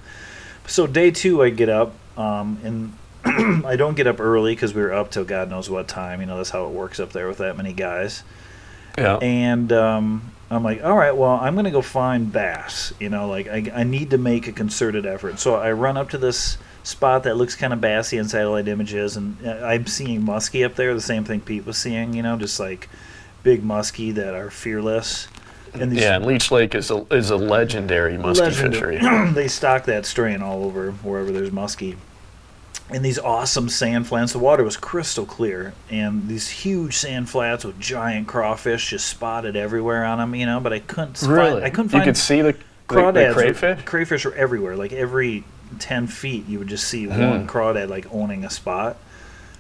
So day 2, I get up, and I don't get up early because we were up till God knows what time. That's how it works up there with that many guys. Yeah. And I'm like, all right, well, I'm going to go find bass. I need to make a concerted effort. So I run up to this spot that looks kind of bassy in satellite images, and I'm seeing musky up there, the same thing Pete was seeing, just like big musky that are fearless. And Leach Lake is a legendary musky fishery. They stock that strain all over wherever there's musky. And these awesome sand flats. The water was crystal clear, and these huge sand flats with giant crawfish just spotted everywhere on them. But I couldn't find. You could see the crayfish. Crayfish were everywhere. Like every 10 feet, you would just see one crawdad like owning a spot.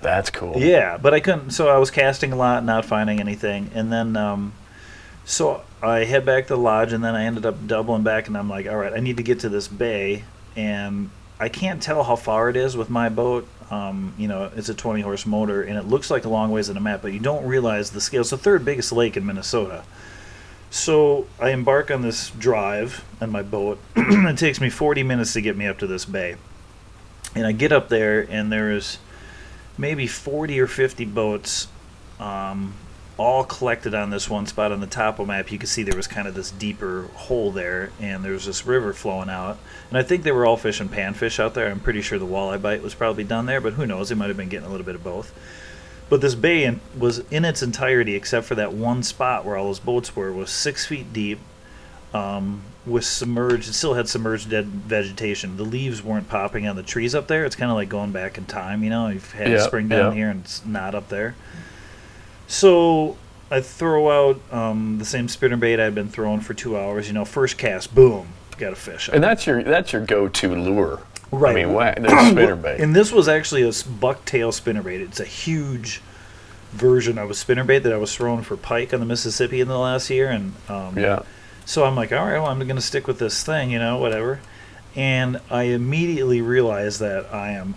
That's cool. Yeah, but I couldn't. So I was casting a lot, not finding anything, and then so I head back to the lodge, and then I ended up doubling back, and I'm like, all right, I need to get to this bay, and I can't tell how far it is with my boat. It's a 20-horse motor, and it looks like a long ways on a map, but you don't realize the scale. It's the 3rd biggest lake in Minnesota. So I embark on this drive on my boat. It takes me 40 minutes to get me up to this bay. And I get up there, and there's maybe 40 or 50 boats all collected on this one spot on the topo map. You could see there was kind of this deeper hole there, and there was this river flowing out. And I think they were all fishing panfish out there. I'm pretty sure the walleye bite was probably done there, but who knows? They might have been getting a little bit of both. But this bay was in its entirety, except for that one spot where all those boats were, was 6 feet deep, was submerged. It still had submerged dead vegetation. The leaves weren't popping on the trees up there. It's kind of like going back in time, You've had spring down here, and it's not up there. So I throw out the same spinnerbait I'd been throwing for 2 hours. First cast, boom, got a fish. And that's your go-to lure, right? I mean, the spinnerbait. And this was actually a bucktail spinnerbait. It's a huge version of a spinnerbait that I was throwing for pike on the Mississippi in the last year, and so I'm like, all right, well, I'm going to stick with this thing, whatever. And I immediately realized that I am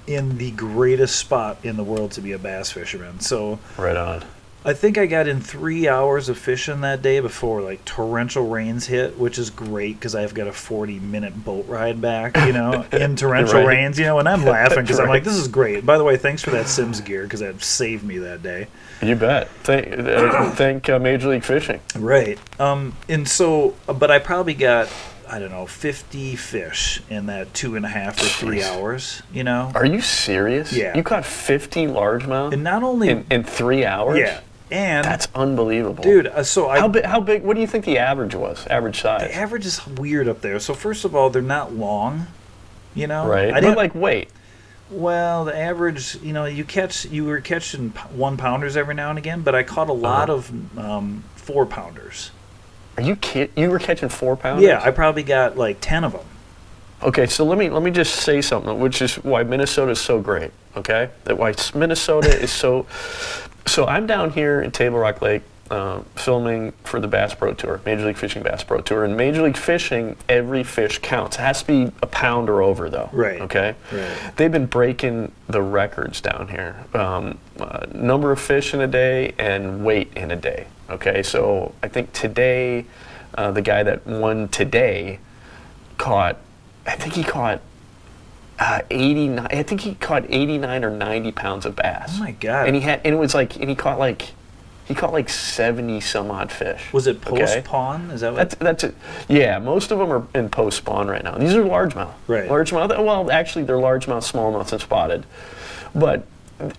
in the greatest spot in the world to be a bass fisherman. So right on. I think I got in 3 hours of fishing that day before like torrential rains hit, which is great because I've got a 40-minute boat ride back, in torrential rains, and I'm laughing because I'm like, this is great. By the way, thanks for that Sims gear because that saved me that day. You bet. Thank Major League Fishing. Right. And so, but I probably got, I don't know, 50 fish in that 2.5 to 3 hours, Are you serious? Yeah. You caught 50 largemouth? And not only... In 3 hours? Yeah. And... That's unbelievable. Dude, so I... How big, what do you think the average was? Average size? The average is weird up there. So first of all, they're not long, Right. I didn't like weight. Well, the average, you were catching 1-pounders every now and again, but I caught a lot of 4-pounders. Are you kidding? You were catching 4-pounders? Yeah, I probably got like 10 of them. Okay, so let me just say something, which is why Minnesota is so great. Okay, that why Minnesota is so. So I'm down here in Table Rock Lake filming for the Bass Pro Tour, Major League Fishing Bass Pro Tour, and Major League Fishing, every fish counts. It has to be a pound or over, though. Right. Okay. Right. They've been breaking the records down here, number of fish in a day and weight in a day. Okay, so I think today, the guy that won today caught 89. I think he caught 89 or 90 pounds of bass. Oh my God! And he caught like 70 some odd fish. Was it post spawn? Is that what? That's it. Yeah, most of them are in post spawn right now. These are largemouth. Right. Largemouth. Well, actually, they're largemouth, smallmouth, and spotted. But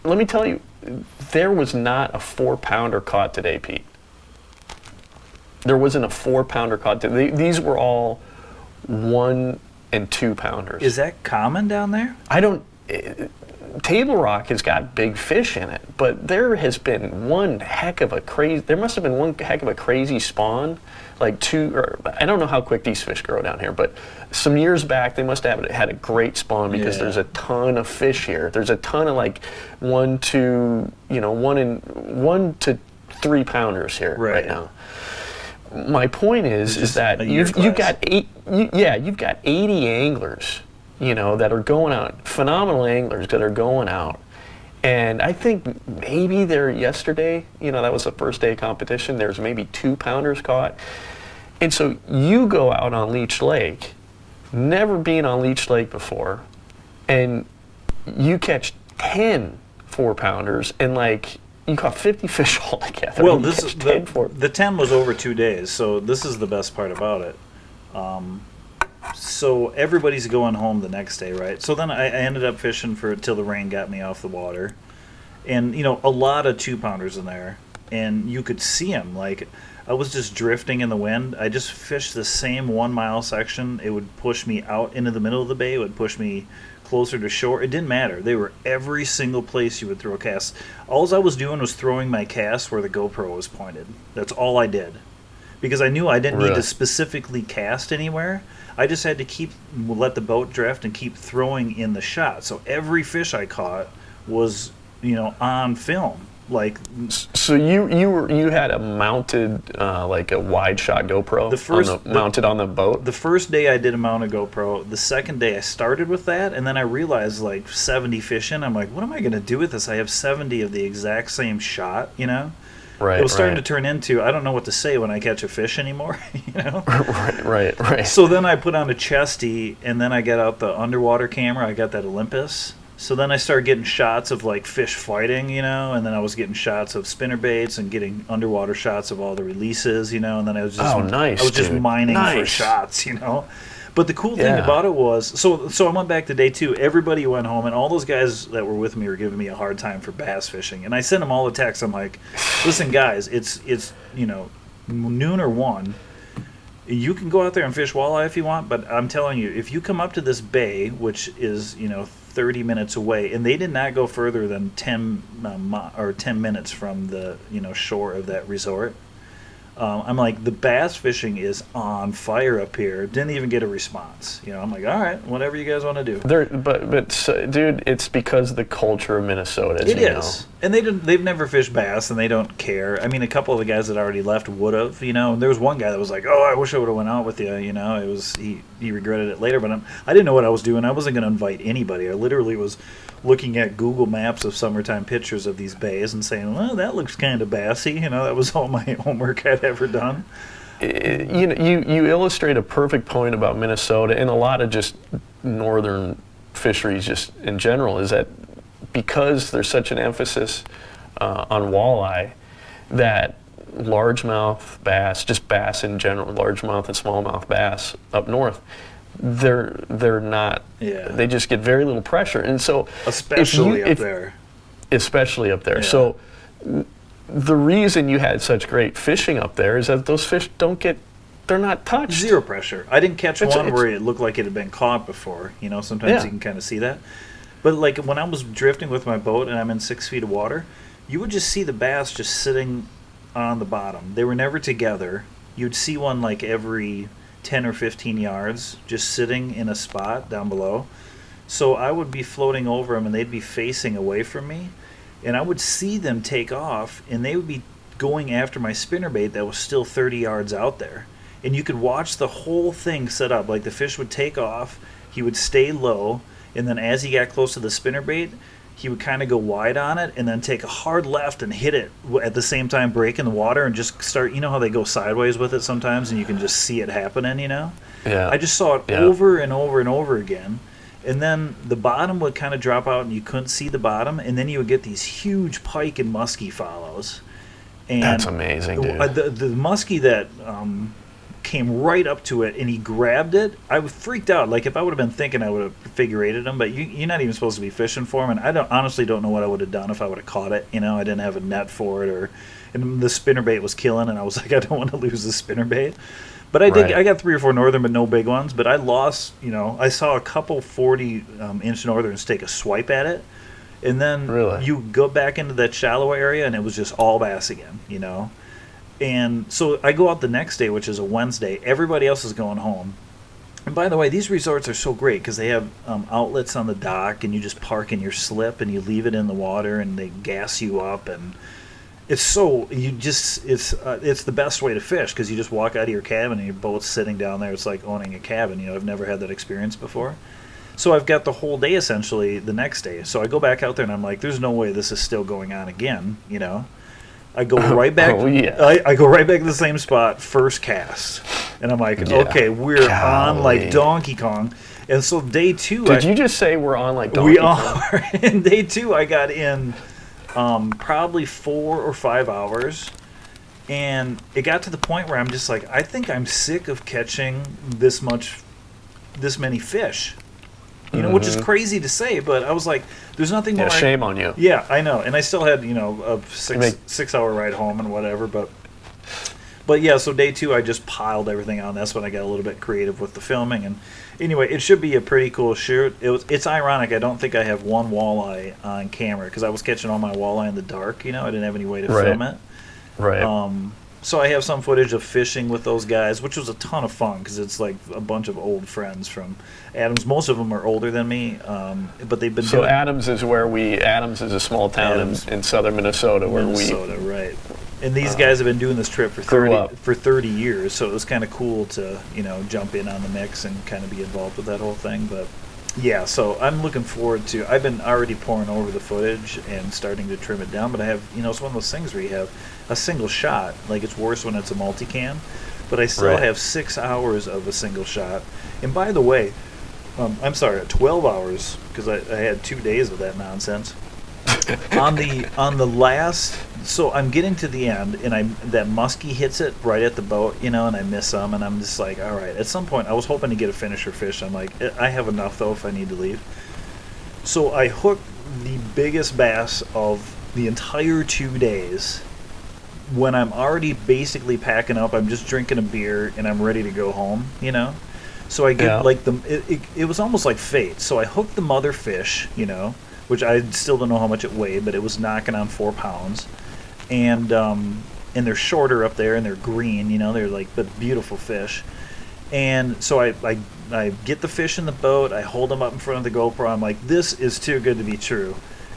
let me tell you, there was not a 4-pounder caught today, Pete. There wasn't a 4-pounder caught today. These were all 1 and 2-pounders. Is that common down there? Table Rock has got big fish in it, but there has been there must have been one heck of a crazy spawn, I don't know how quick these fish grow down here, but some years back they must have had a great spawn because there's a ton of fish here. There's a ton of 1 to 3 pounders here right now. my point is that you've got you've got 80 anglers, that are going out, phenomenal anglers that are going out. And I think maybe there yesterday, that was the first day of competition, there's maybe 2-pounders caught. And so you go out on Leech Lake, never been on Leech Lake before, and you catch 10 4-pounders, and you caught 50 fish altogether. Well, the 10 was over 2 days, so this is the best part about it. So everybody's going home the next day, right? So then I ended up fishing till the rain got me off the water. And, a lot of 2-pounders in there. And you could see them. I was just drifting in the wind. I just fished the same 1 mile section. It would push me out into the middle of the bay. It would push me closer to shore. It didn't matter. They were every single place you would throw a cast. All I was doing was throwing my cast where the GoPro was pointed. That's all I did. Because I knew I didn't need to specifically cast anywhere. I just had to let the boat drift and keep throwing in the shot. So every fish I caught was, on film. So you had a mounted a wide shot GoPro mounted on the boat? The first day I did a mounted GoPro. The second day I started with that, and then I realized 70 fish in, I'm like, what am I going to do with this? I have 70 of the exact same shot, Right, it was starting to turn into, I don't know what to say when I catch a fish anymore, Right. So then I put on a chesty, and then I got out the underwater camera. I got that Olympus. So then I started getting shots of fish fighting, and then I was getting shots of spinnerbaits and getting underwater shots of all the releases, and then I was just just mining for shots, But the cool thing about it was, so I went back to day 2. Everybody went home, and all those guys that were with me were giving me a hard time for bass fishing. And I sent them all a text. I'm like, listen, guys, it's noon or 1. You can go out there and fish walleye if you want, but I'm telling you, if you come up to this bay, which is 30 minutes away, and they did not go further than 10 minutes from the shore of that resort. I'm like, the bass fishing is on fire up here. Didn't even get a response. I'm like, all right, whatever you guys want to do. Dude, it's because of the culture of Minnesota. It is, and they've never fished bass, and they don't care. I mean, a couple of the guys that already left would have, And there was one guy that was like, oh, I wish I would have went out with you. It was he regretted it later, but I didn't know what I was doing. I wasn't going to invite anybody. I literally was looking at Google Maps of summertime pictures of these bays and saying, well, that looks kind of bassy. That was all my homework I'd ever done. You illustrate a perfect point about Minnesota and a lot of just northern fisheries just in general, is that because there's such an emphasis on walleye, that largemouth bass, just bass in general, largemouth and smallmouth bass up north, they're not. Yeah. They just get very little pressure, and so especially up there. Yeah. So the reason you had such great fishing up there is that those fish they're not touched. Zero pressure. I didn't catch one where it looked like it had been caught before. Sometimes you can kind of see that. But when I was drifting with my boat and I'm in 6 feet of water, you would just see the bass just sitting on the bottom. They were never together. You'd see one every 10 or 15 yards just sitting in a spot down below. So I would be floating over them and they'd be facing away from me, and I would see them take off and they would be going after my spinnerbait that was still 30 yards out there. And you could watch the whole thing set up. The fish would take off, he would stay low, and then as he got close to the spinnerbait, he would kind of go wide on it and then take a hard left and hit it at the same time, break in the water and just start, how they go sideways with it sometimes and you can just see it happening, Yeah. I just saw it over and over and over again. And then the bottom would kind of drop out and you couldn't see the bottom, and then you would get these huge pike and musky follows. And that's amazing, dude. The musky that came right up to it and he grabbed it, I was freaked out. If I would have been thinking, I would have figure eighted him, but you're not even supposed to be fishing for him, and I honestly don't know what I would have done if I would have caught it. I didn't have a net for it, and the spinnerbait was killing, and I was like, I don't want to lose the spinnerbait. But I did. Right. I got 3 or 4 northern, but no big ones. But I lost. I saw a couple 40-inch northerns take a swipe at it, and then you go back into that shallow area, and it was just all bass again. And so I go out the next day, which is a Wednesday. Everybody else is going home. And by the way, these resorts are so great because they have outlets on the dock, and you just park in your slip and you leave it in the water, and they gas you up, and it's the best way to fish because you just walk out of your cabin and your boat's sitting down there. It's like owning a cabin. I've never had that experience before. So I've got the whole day essentially the next day. So I go back out there and I'm like, there's no way this is still going on again. I go right back. Oh, yeah. I go right back to the same spot, first cast, and I'm like, okay, we're on like Donkey Kong. And so day 2, Did you just say we're on like Donkey we Kong? are. And day 2, I got in probably 4 or 5 hours, and it got to the point where I'm just like, I think I'm sick of catching this many fish. Which is crazy to say, but I was like, there's nothing more. Shame on you. Yeah, I know. And I still had, a 6-hour ride home and whatever, but yeah, so day 2 I just piled everything on. That's when I got a little bit creative with the filming. And anyway, it should be a pretty cool shoot. It's ironic. I don't think I have one walleye on camera because I was catching all my walleye in the dark. I didn't have any way to film it. Right. So I have some footage of fishing with those guys, which was a ton of fun because it's like a bunch of old friends from Adams. Most of them are older than me, but they've been. So Adams is Adams is a small town in southern Minnesota where right. And these guys have been doing this trip for 30 years, so it was kind of cool to jump in on the mix and kind of be involved with that whole thing. But yeah, so I'm looking forward to. I've been already pouring over the footage and starting to trim it down, but I have it's one of those things where you have a single shot. Like it's worse when it's a multicam, but I still have 6 hours of a single shot. And by the way, I'm sorry, 12 hours because I had 2 days of that nonsense. on the last, so I'm getting to the end, and that musky hits it right at the boat, and I miss some, and I'm just like, all right. At some point, I was hoping to get a finisher fish. I'm like, I have enough though if I need to leave. So I hooked the biggest bass of the entire 2 days. When I'm already basically packing up, I'm just drinking a beer and I'm ready to go home. So I get like it was almost like fate. So I hooked the mother fish, which I still don't know how much it weighed, but it was knocking on 4 pounds. And they're shorter up there and they're green, they're like but beautiful fish. And so I get the fish in the boat, I hold them up in front of the GoPro, I'm like, this is too good to be true.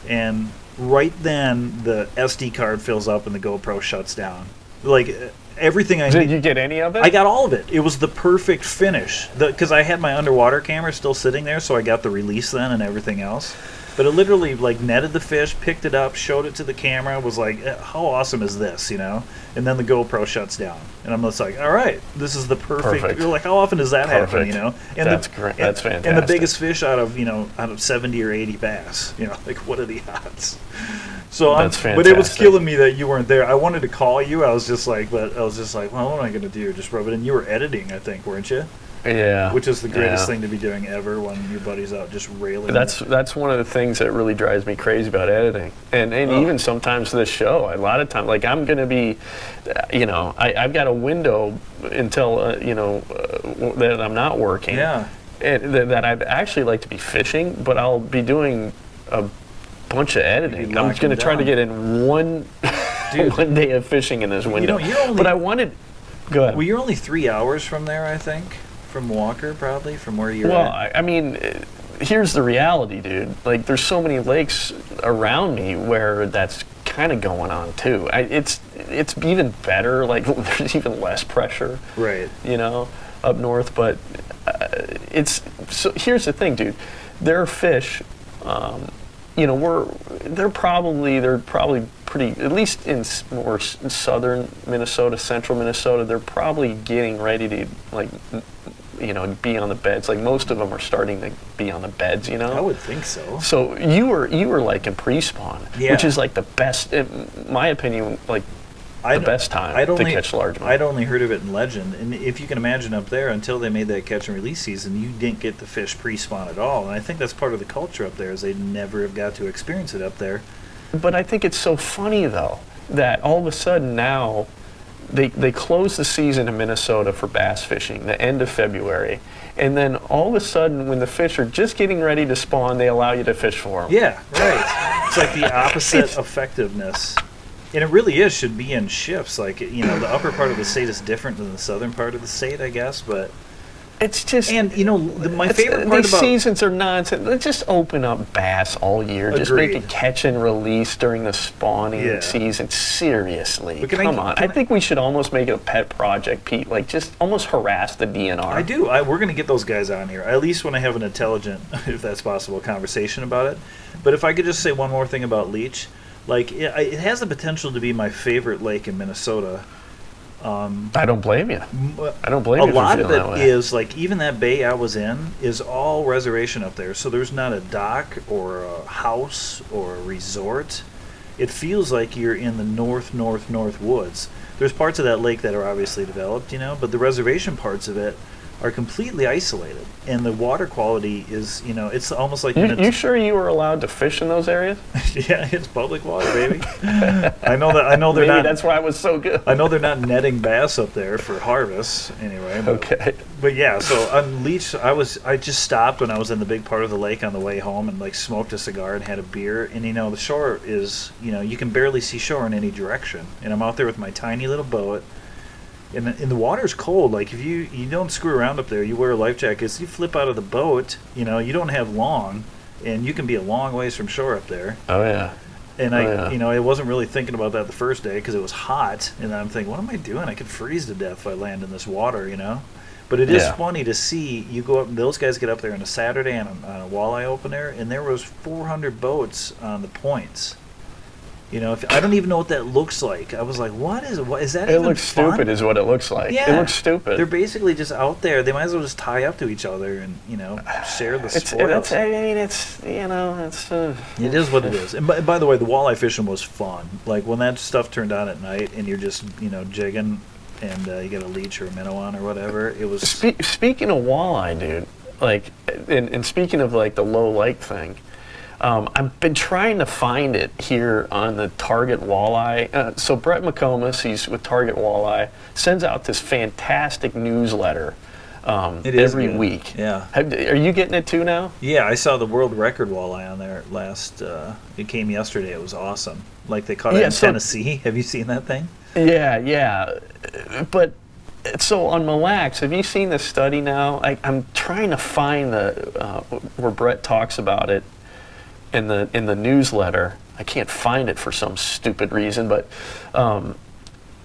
And right then the SD card fills up and the GoPro shuts down. Like everything I Did you get any of it? I got all of it. It was the perfect finish. Because I had my underwater camera still sitting there, so I got the release then and everything else. But it literally like netted the fish, picked it up, showed it to the camera, was like, how awesome is this, And then the GoPro shuts down. And I'm just like, all right, this is the perfect. You're like, how often does that happen, And that's great. That's fantastic. And the biggest fish out of 70 or 80 bass, like what are the odds? So that's fantastic. But it was killing me that you weren't there. I wanted to call you. I was just like, well, what am I going to do? Just rub it in. You were editing, I think, weren't you? Yeah. Which is the greatest thing to be doing ever when your buddy's out just railing. That's one of the things that really drives me crazy about editing. And even sometimes this show, a lot of times, like I'm going to be, I've got a window until, that I'm not working. Yeah. And that I'd actually like to be fishing, but I'll be doing a bunch of editing. I'm going to try to get in one day of fishing in this window. But I wanted, go ahead. Well, you're only 3 hours from there, I think. From Walker, probably, from where you're at? Well, here's the reality, dude. Like, there's so many lakes around me where that's kind of going on, too. It's even better. Like, there's even less pressure, right? Up north. But so here's the thing, dude. There are fish. They're probably pretty. At least in more southern Minnesota, central Minnesota, they're probably getting ready to be on the beds. Like most of them are starting to be on the beds. I would think so. So you were like in pre-spawn, which is like the best, in my opinion, like the best time to catch largemouth. I'd only heard of it in legend, and if you can imagine up there, until they made that catch and release season, you didn't get the fish pre-spawn at all. And I think that's part of the culture up there, is they never have got to experience it up there. But I think it's so funny though that all of a sudden now they close the season in Minnesota for bass fishing, the end of February, and then all of a sudden when the fish are just getting ready to spawn, they allow you to fish for them. Yeah, right. It's like the opposite effectiveness. And it really should be in shifts. Like, the upper part of the state is different than the southern part of the state, I guess, but it's just. And my favorite part these about seasons are nonsense. Let's just open up bass all year. Just make Agreed. it catch and release during the spawning season. Seriously, But come on. I think we should almost make it a pet project, Pete. Like just almost harass the DNR. I do. We're going to get those guys on here. At least when I have an intelligent, if that's possible, conversation about it. But if I could just say one more thing about Leech, like it has the potential to be my favorite lake in Minnesota. I don't blame you. I don't blame you. A lot of feeling that it way. is like even that bay I was in is all reservation up there. So there's not a dock or a house or a resort. It feels like you're in the north woods. There's parts of that lake that are obviously developed, but the reservation parts of it are completely isolated, and the water quality is, it's almost like You sure you were allowed to fish in those areas? yeah, it's public water, baby. I know they're Maybe not. that's why it was so good. I know they're not netting bass up there for harvest anyway. But, Okay. But yeah, so on Leech, I just stopped when I was in the big part of the lake on the way home and like smoked a cigar and had a beer. And the shore is, you can barely see shore in any direction. And I'm out there with my tiny little boat. And the water's cold. Like if you don't screw around up there, you wear life jackets. You flip out of the boat. You don't have long, and you can be a long ways from shore up there. Oh yeah. And I wasn't really thinking about that the first day because it was hot, and I'm thinking, what am I doing? I could freeze to death if I land in this water, But it is funny to see you go up. Those guys get up there on a Saturday on a walleye opener, and there was 400 boats on the points. I don't even know what that looks like. I was like, what is that? It even looks fun? stupid, is what it looks like. Yeah. It looks stupid. They're basically just out there. They might as well just tie up to each other and share the spoils. It is what it is. And by the way, the walleye fishing was fun. Like when that stuff turned on at night and you're just jigging and you get a leech or a minnow on or whatever. It was. Speaking of walleye, dude. Like, and speaking of like the low light thing. I've been trying to find it here on the Target Walleye. So Brett McComas, he's with Target Walleye, sends out this fantastic newsletter every week. Yeah. Are you getting it too now? Yeah, I saw the world record walleye on there last. It came yesterday. It was awesome. Like they caught it in Tennessee. Have you seen that thing? Yeah. But so on Mille Lacs, have you seen the study now? I'm trying to find the where Brett talks about it. In the newsletter, I can't find it for some stupid reason, but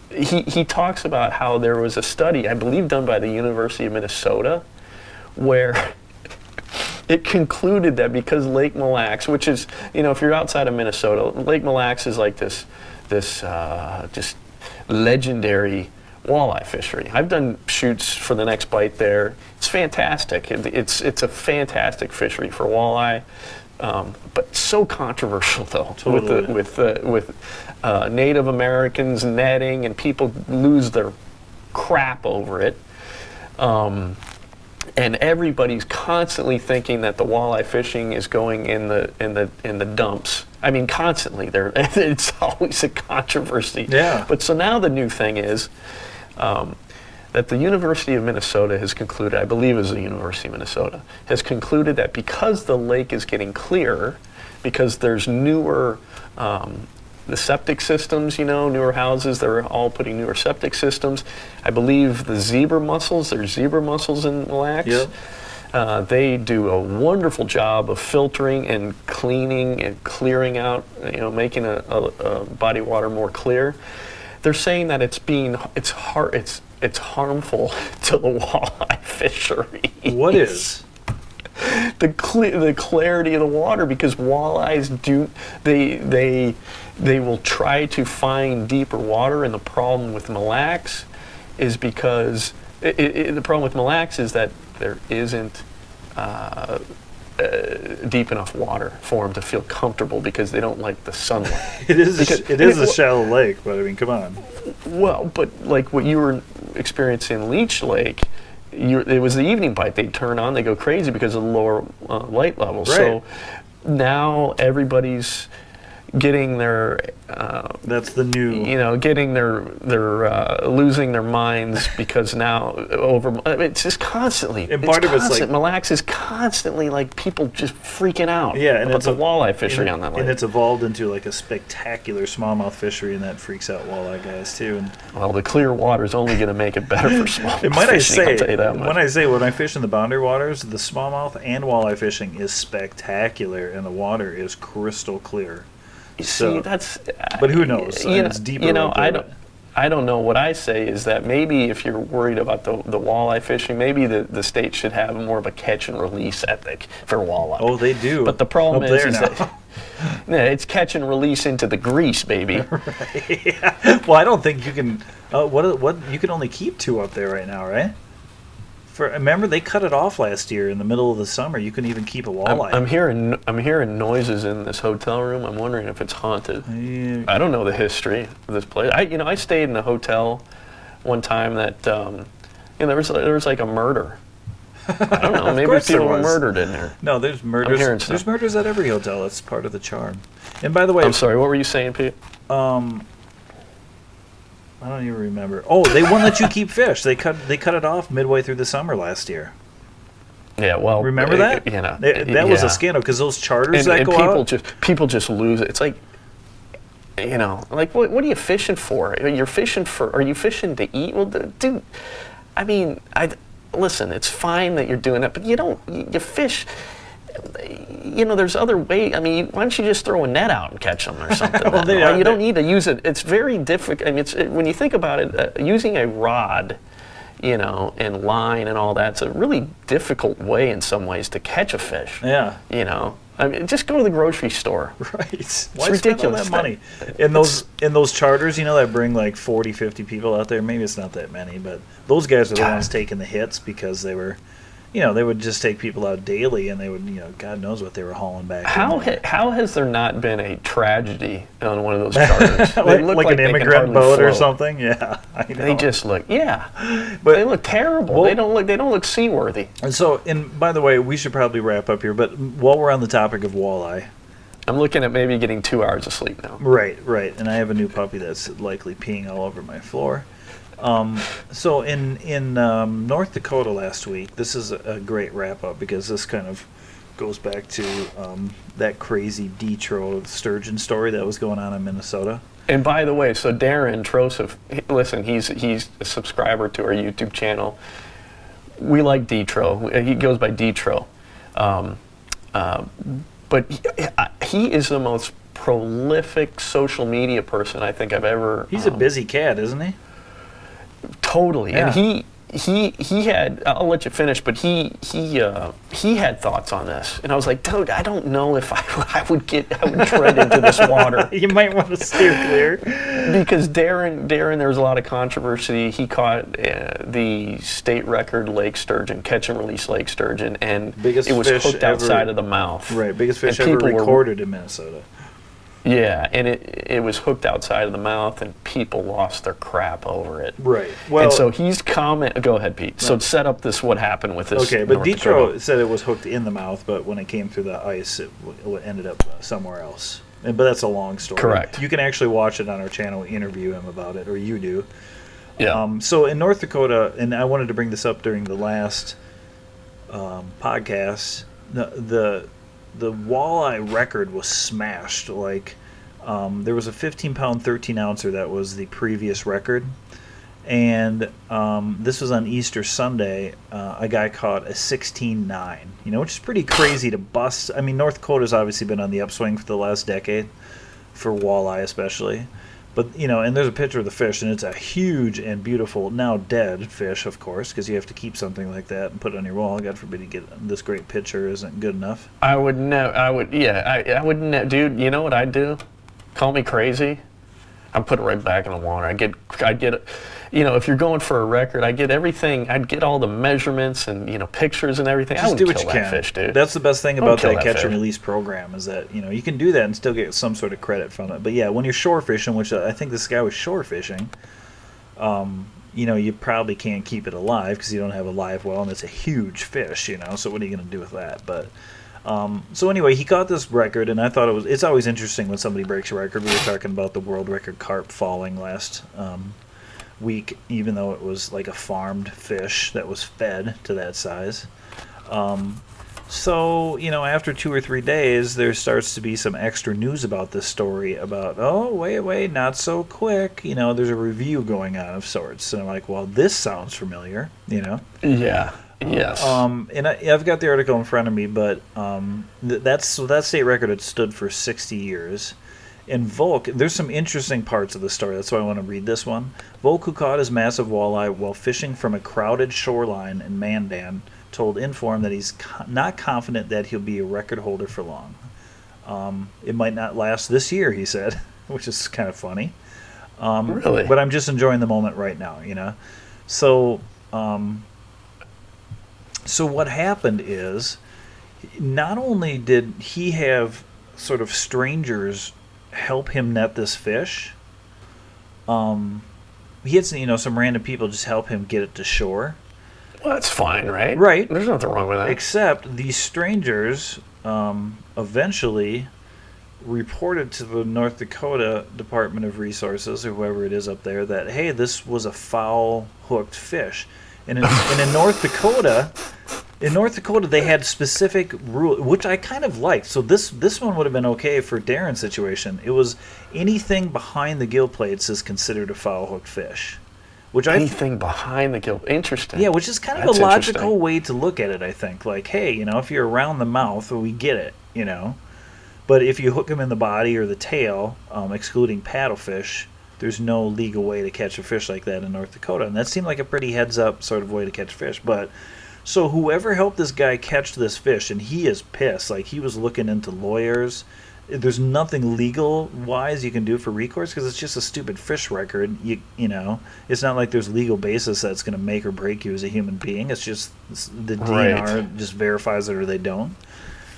he talks about how there was a study, I believe done by the University of Minnesota, where it concluded that because Lake Mille Lacs, which is, if you're outside of Minnesota, Lake Mille Lacs is like this just legendary walleye fishery. I've done shoots for the Next Bite there. It's fantastic. It's a fantastic fishery for walleye. But so controversial though, Totally. with Native Americans netting and people lose their crap over it, and everybody's constantly thinking that the walleye fishing is going in the dumps. I mean, constantly it's always a controversy. Yeah. But so now the new thing is. That the University of Minnesota has concluded, I believe it was the University of Minnesota, has concluded that because the lake is getting clearer, because there's newer, the septic systems, newer houses, they're all putting newer septic systems. I believe the zebra mussels, there's zebra mussels in Mille Lacs. Yep. They do a wonderful job of filtering and cleaning and clearing out, making a body of water more clear. They're saying that it's harmful to the walleye fishery. What is? The clarity of the water, because walleyes they will try to find deeper water, and the problem with Mille Lacs is because the problem with Mille Lacs is that there isn't deep enough water for them to feel comfortable because they don't like the sunlight. It is a shallow lake, but I mean, come on. Well, but like what you were experiencing in Leech Lake, it was the evening bite. They turn on, they go crazy because of the lower light levels. Right. So now everybody's getting their That's the new. getting their losing their minds because now it's just constantly. And part of it's like Mille Lacs is constantly like people just freaking out. Yeah, and about it's the walleye fishery on that lake. And it's evolved into like a spectacular smallmouth fishery, and that freaks out walleye guys too. And well, the clear water is only going to make it better for smallmouth and might fishing. I I'll tell you that much. when I fish in the boundary waters, the smallmouth and walleye fishing is spectacular, and the water is crystal clear. See, that's. But who knows? It's deeper. I don't know. What I say is that maybe if you're worried about the walleye fishing, maybe the state should have more of a catch and release ethic for walleye. Oh, they do. But the problem is that yeah, it's catch and release into the grease, baby. Right. Yeah. Well, I don't think you can. What you can only keep 2 up there right now, right? Remember they cut it off last year in the middle of the summer. You couldn't even keep a walleye. I'm hearing noises in this hotel room. I'm wondering if it's haunted. Yeah. I don't know the history of this place. I stayed in a hotel one time that there was like a murder. I don't know. Maybe people were murdered in there. No, there's murders. There's murders at every hotel. That's part of the charm. And by the way, I'm sorry. What were you saying, Pete? I don't even remember. Oh, they won't let you keep fish. They cut it off midway through the summer last year. Yeah, well, remember that? That was a scandal because those charters that go out. People just lose it. It's like, like what are you fishing for? You're fishing for? Are you fishing to eat? Well, dude, I mean, listen. It's fine that you're doing that, but you fish. There's other ways. I mean, why don't you just throw a net out and catch them or something? You don't need to use it. It's very difficult. I mean, when you think about it, using a rod, and line and all that's a really difficult way in some ways to catch a fish. Yeah. I mean, just go to the grocery store. Right. It's Why ridiculous. Spend all that money? In those charters, that bring like 40, 50 people out there. Maybe it's not that many, but those guys are the ones taking the hits because they were. They would just take people out daily, and they would, God knows what they were hauling back. How has there not been a tragedy on one of those charters? They look like an immigrant boat or something? Yeah, I know. They just look, but they look terrible. Well, they don't look seaworthy. And so, by the way, we should probably wrap up here. But while we're on the topic of walleye, I'm looking at maybe getting 2 hours of sleep now. Right, and I have a new puppy that's likely peeing all over my floor. So in North Dakota last week, this is a great wrap up because this kind of goes back to that crazy Detroit sturgeon story that was going on in Minnesota. And by the way, so Darren Trosef, listen, he's a subscriber to our YouTube channel. We like Detro. He goes by Detro. But he is the most prolific social media person I think I've ever. He's a busy cat, isn't he? Totally, yeah. And he had. I'll let you finish, but he had thoughts on this, and I was like, dude, I don't know if I would tread into this water. You might want to steer clear because Darren, there was a lot of controversy. He caught the state record lake sturgeon, catch and release lake sturgeon, and biggest it was fish hooked outside of the mouth. Right, biggest fish ever recorded in Minnesota. Yeah, and it was hooked outside of the mouth, and people lost their crap over it. Right. Well, and so he's Go ahead, Pete. So set up what happened with this. Okay, but Detroit said it was hooked in the mouth, but when it came through the ice, it ended up somewhere else. But that's a long story. Correct. You can actually watch it on our channel. We interview him about it, or you do. Yeah. So in North Dakota, and I wanted to bring this up during the last podcast, the walleye record was smashed. Like, there was a 15-pound, 13-ouncer that was the previous record. And this was on Easter Sunday. A guy caught a 16.9, which is pretty crazy to bust. I mean, North Dakota's obviously been on the upswing for the last decade, for walleye especially. But, and there's a picture of the fish, and it's a huge and beautiful, now dead fish, of course, because you have to keep something like that and put it on your wall. God forbid you get this great picture isn't good enough. I would, dude, you know what I'd do? Call me crazy. I'd put it right back in the water. I'd get, if you're going for a record, I'd get everything. I'd get all the measurements and, pictures and everything. Just I would do what kill you that can. Fish, dude. That's the best thing about that catch and release program is that, you can do that and still get some sort of credit from it. But yeah, when you're shore fishing, which I think this guy was shore fishing, you probably can't keep it alive because you don't have a live well and it's a huge fish, so what are you going to do with that? But So anyway, he caught this record, and I thought it's always interesting when somebody breaks a record. We were talking about the world record carp falling last week, even though it was like a farmed fish that was fed to that size. So, after 2 or 3 days, there starts to be some extra news about this story about, oh, wait, not so quick. There's a review going on of sorts. And I'm like, well, this sounds familiar, Yeah. Yes. And I've got the article in front of me, but that state record had stood for 60 years. And Volk, there's some interesting parts of the story. That's why I want to read this one. Volk, who caught his massive walleye while fishing from a crowded shoreline in Mandan, told Inform that he's not confident that he'll be a record holder for long. It might not last this year, he said, which is kind of funny. Really? But I'm just enjoying the moment right now, So, so what happened is, not only did he have sort of strangers help him net this fish, he had some random people just help him get it to shore. Well, that's fine, right? Right. There's nothing wrong with that. Except these strangers eventually reported to the North Dakota Department of Resources, or whoever it is up there, that, hey, this was a foul-hooked fish. And in North Dakota, they had specific rules, which I kind of liked. So this one would have been okay for Darren's situation. It was anything behind the gill plates is considered a foul-hooked fish. Anything behind the gill. Interesting. Yeah, which is kind of a logical way to look at it, I think. Like, hey, if you're around the mouth, we get it, But if you hook them in the body or the tail, excluding paddlefish, there's no legal way to catch a fish like that in North Dakota. And that seemed like a pretty heads-up sort of way to catch fish. But so whoever helped this guy catch this fish, and he is pissed. Like, he was looking into lawyers. There's nothing legal-wise you can do for recourse because it's just a stupid fish record. It's not like there's legal basis that's going to make or break you as a human being. It's just the DNR just verifies it or they don't.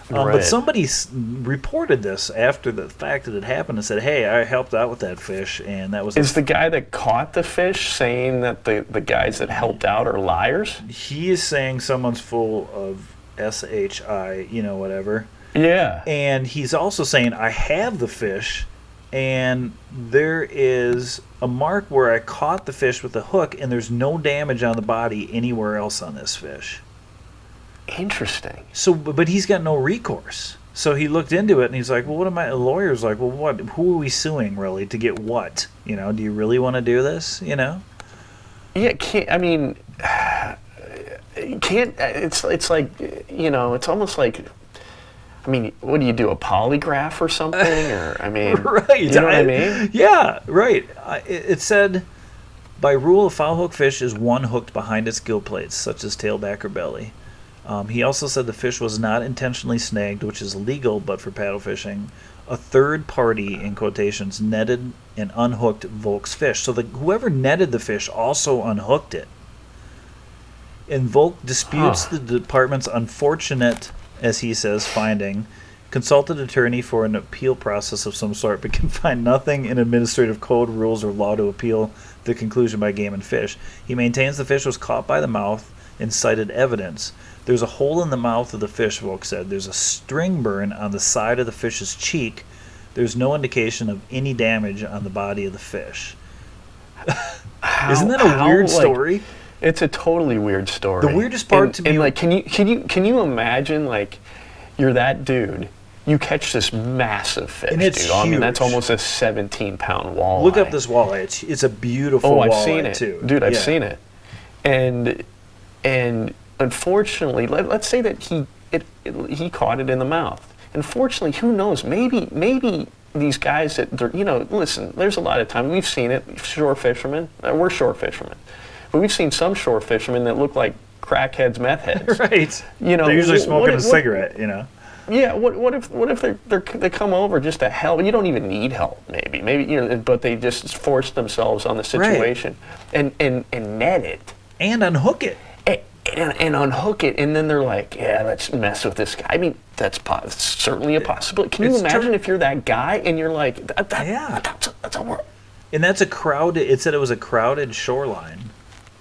But somebody reported this after the fact that it happened and said, hey, I helped out with that fish, and that was... Is the guy that caught the fish saying that the guys that helped out are liars? He is saying someone's full of SHI, whatever. Yeah. And he's also saying, I have the fish, and there is a mark where I caught the fish with a hook, and there's no damage on the body anywhere else on this fish. Interesting. So, but he's got no recourse. So he looked into it, and he's like, well, what am I... The lawyer's like, well, what? Who are we suing, really, to get what? Do you really want to do this, Yeah, it's like, it's almost like... what do you do, a polygraph or something? Or, right. You know what I mean? Yeah, right. It said, by rule, a foul hook fish is one hooked behind its gill plates, such as tailback or belly. He also said the fish was not intentionally snagged, which is illegal, but for paddle fishing, a third party, in quotations, netted and unhooked Volk's fish. So whoever netted the fish also unhooked it. And Volk disputes the department's unfortunate, as he says, finding, consulted attorney for an appeal process of some sort, but can find nothing in administrative code, rules, or law to appeal the conclusion by Game and Fish. He maintains the fish was caught by the mouth and cited evidence. There's a hole in the mouth of the fish, Volk said. There's a string burn on the side of the fish's cheek. There's no indication of any damage on the body of the fish. Isn't that a weird story? It's a totally weird story. The weirdest part to me... And, can you imagine, you're that dude, you catch this massive fish, and it's dude. huge. That's almost a 17-pound walleye. Look up this walleye. It's a beautiful walleye, I've seen it. Too. Dude, I've seen it. And unfortunately, let's say that he caught it in the mouth. Unfortunately, who knows? Maybe these guys that listen. There's a lot of time we've seen it. Shore fishermen. We're shore fishermen, but we've seen some shore fishermen that look like crackheads, meth heads. Right. They're usually smoking a cigarette. Yeah. What if they come over just to help? You don't even need help. Maybe but they just force themselves on the situation and net it and unhook it. And unhook it, and then they're like, yeah, let's mess with this guy. That's certainly a possibility. Can you imagine if you're that guy and you're like, that's a world. And that's a crowded, it said it was a crowded shoreline.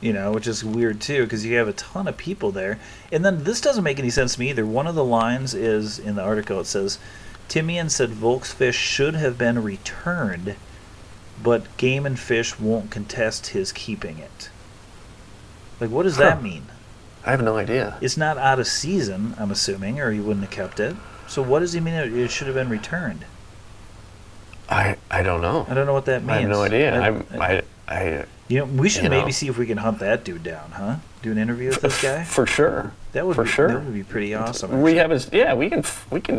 which is weird too because you have a ton of people there. And then this doesn't make any sense to me either. One of the lines is in the article, it says, Timian said Volk's fish should have been returned, but Game and Fish won't contest his keeping it. Like, what does that mean? I have no idea. It's not out of season, I'm assuming, or he wouldn't have kept it. So what does he mean it should have been returned? I don't know. I don't know what that means. I have no idea. We should maybe see if we can hunt that dude down, huh? Do an interview with this guy? For sure. That would be pretty awesome. We have his. Yeah, we can.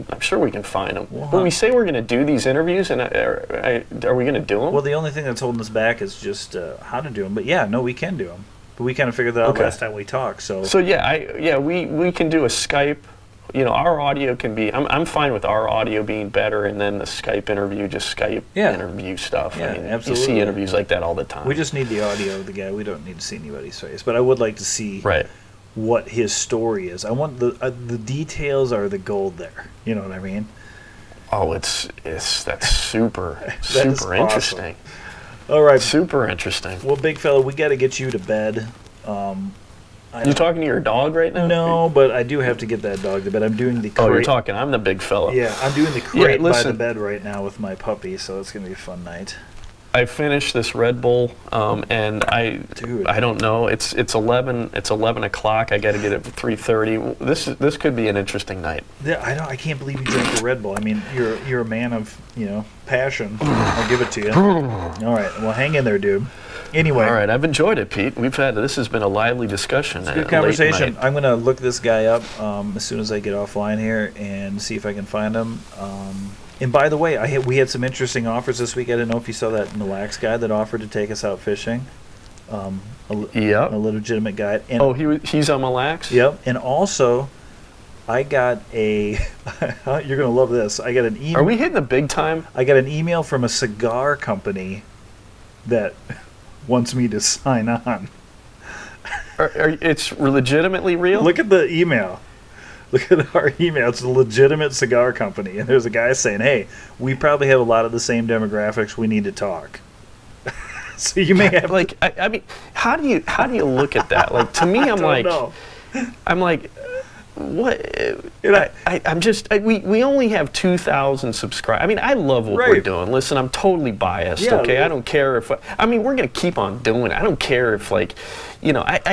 I'm sure we can find him. When we say we're going to do these interviews, and are we going to do them? Well, the only thing that's holding us back is just how to do them. But yeah, no, we can do them. But we kind of figured that out last time we talked. So yeah, we can do a Skype. Our audio can be. I'm fine with our audio being better, and then the Skype interview, just Skype interview stuff. Yeah, absolutely. You see interviews like that all the time. We just need the audio of the guy. We don't need to see anybody's face. But I would like to see what his story is. I want the details are the gold there. You know what I mean? Oh, that's super super interesting. Awesome. All right, super interesting. Well, big fella, we got to get you to bed. You talking to your dog right now? No, but I do have to get that dog to bed. I'm doing the crate. Oh, you're talking. I'm the big fella. Yeah, I'm doing the crate by the bed right now with my puppy, so it's going to be a fun night. I finished this Red Bull, and I don't know. It's 11. It's 11 o'clock. I got to get it at 3:30. This could be an interesting night. Yeah, I can't believe you drank the Red Bull. I mean, you're a man of passion. I'll give it to you. All right, well, hang in there, dude. Anyway. All right, I've enjoyed it, Pete. This has been a lively discussion. It's a good conversation. I'm going to look this guy up as soon as I get offline here and see if I can find him. And by the way, we had some interesting offers this week. I didn't know if you saw that Mille Lacs guy that offered to take us out fishing. A legitimate guy. And, he's on Mille Lacs? Yep. And also, I got a... you're going to love this. I got an email. Are we hitting the big time? I got an email from a cigar company that wants me to sign on. It's legitimately real? Look at the email. Look at our email. It's a legitimate cigar company. And there's a guy saying, hey, we probably have a lot of the same demographics. We need to talk. So you may have... I mean, how do you look at that? Like, to me, I'm like, what? We only have 2,000 subscribers. I mean, I love what we're doing. Listen, I'm totally biased, okay? I don't care if... we're going to keep on doing it. I don't care if, I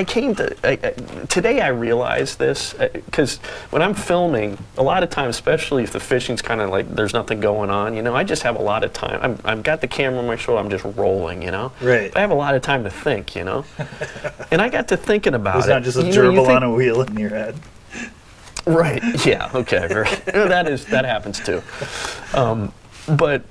came to... today I realized this, because when I'm filming, a lot of times, especially if the fishing's kind of like there's nothing going on, I just have a lot of time. I've got the camera on my shoulder, I'm just rolling, Right. I have a lot of time to think, And I got to thinking about it's not just a gerbil on a wheel in your head. Right. Yeah. Okay. That happens too. But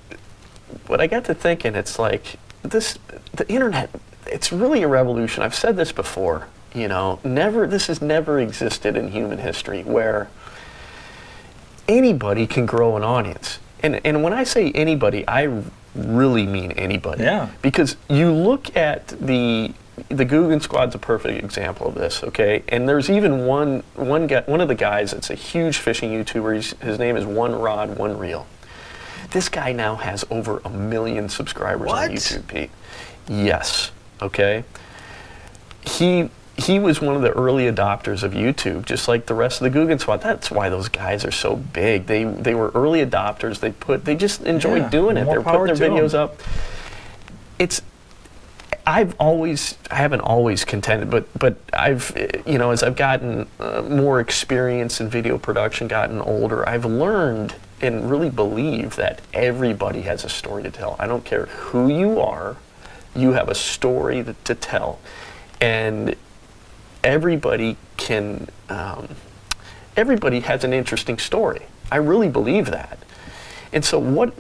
I got to thinking, it's like the internet. It's really a revolution. I've said this before. This has never existed in human history where anybody can grow an audience. And when I say anybody, I really mean anybody. Yeah. Because you look at the Guggen Squad's a perfect example of this, okay? And there's even one guy, one of the guys that's a huge fishing YouTuber. His name is One Rod, One Reel. This guy now has over 1 million subscribers on YouTube, Pete. Yes, okay? He was one of the early adopters of YouTube, just like the rest of the Guggen Squad. That's why those guys are so big. They were early adopters. They just enjoyed doing it. They're putting their videos up. I haven't always contended, but I've, as I've gotten more experience in video production, gotten older, I've learned and really believe that everybody has a story to tell. I don't care who you are, you have a story to tell, and everybody has an interesting story. I really believe that, and so what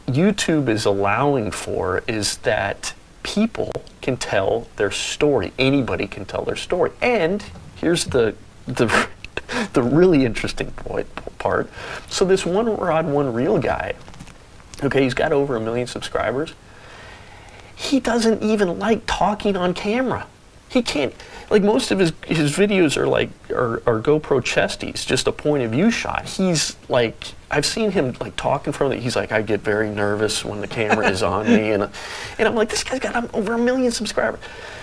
YouTube is allowing for is that people can tell their story. Anybody can tell their story. And here's the really interesting part. So this One Rod, One Reel guy, okay, he's got over 1 million subscribers. He doesn't even like talking on camera. He can't, like most of his videos are like are GoPro chesties, just a point of view shot. He's like, I've seen him like talk in front of it. He's like, I get very nervous when the camera is on me, and I'm like, this guy's got over 1 million subscribers.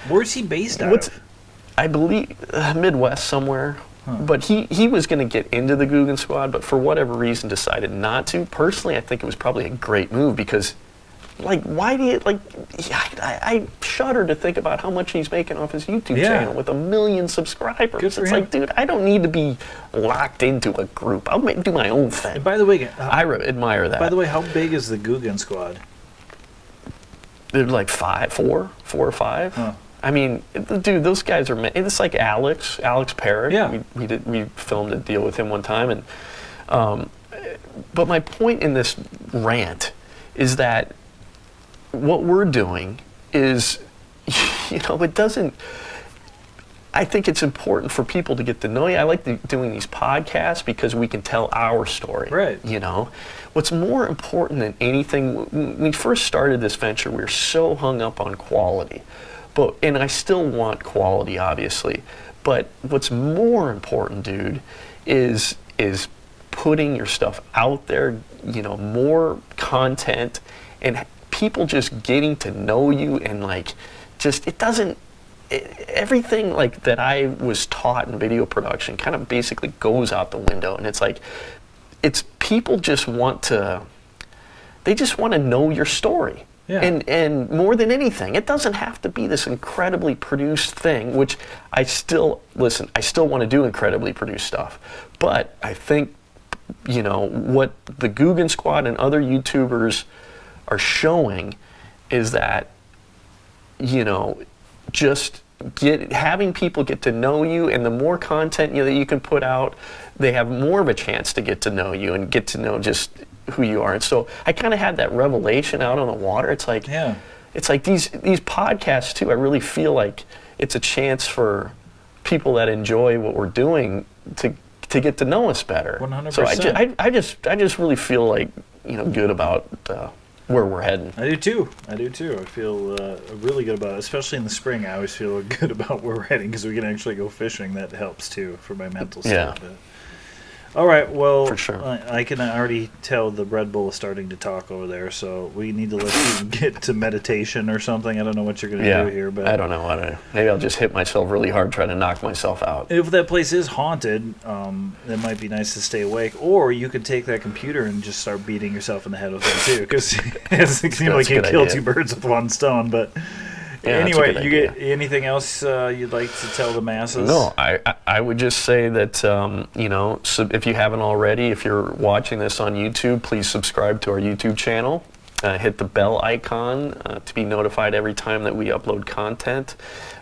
Where's he based out of? I believe Midwest somewhere. But he was going to get into the Guggen Squad, but for whatever reason decided not to. Personally, I think it was probably a great move because, like, why do you, like, I shudder to think about how much he's making off his YouTube channel with 1 million subscribers. Good for it's him. like, dude, I don't need to be locked into a group. I'll do my own thing. And by the way, I admire that. By the way, how big is the Guggen Squad? They're like four or five. Huh. I mean, dude, those guys are. It's like Alex Parrott. Yeah. We filmed a deal with him one time, and but my point in this rant is that what we're doing is, it doesn't. I think it's important for people to get to know you. I like doing these podcasts because we can tell our story. Right. What's more important than anything, when we first started this venture, we were so hung up on quality. And I still want quality, obviously. But what's more important, dude, is putting your stuff out there, more content, and people just getting to know you, and everything like that I was taught in video production kind of basically goes out the window. And it's people just want to know your story. Yeah. And more than anything, it doesn't have to be this incredibly produced thing, which I still want to do incredibly produced stuff. But I think, what the Guggen Squad and other YouTubers are showing is that, just having people get to know you, and the more content that you can put out, they have more of a chance to get to know you and get to know just who you are. And so I kind of had that revelation out on the water. It's like, it's like these podcasts too. I really feel like it's a chance for people that enjoy what we're doing to get to know us better. 100%. So I just really feel like good about where we're heading. I do too. I feel really good about it, especially in the spring. I always feel good about where we're heading because we can actually go fishing. That helps too for my mental state. Yeah. All right, well, For sure. I can already tell the Red Bull is starting to talk over there, so we need to let you get to meditation or something. I don't know what you're going to do here, but I don't know. Maybe I'll just hit myself really hard trying to knock myself out. if that place is haunted, it might be nice to stay awake. Or you could take that computer and just start beating yourself in the head with it too, because it seems like you kill two birds with one stone. But anyway, you get anything else you'd like to tell the masses? No, I would just say that, so if you haven't already, if you're watching this on YouTube, please subscribe to our YouTube channel. Hit the bell icon to be notified every time that we upload content.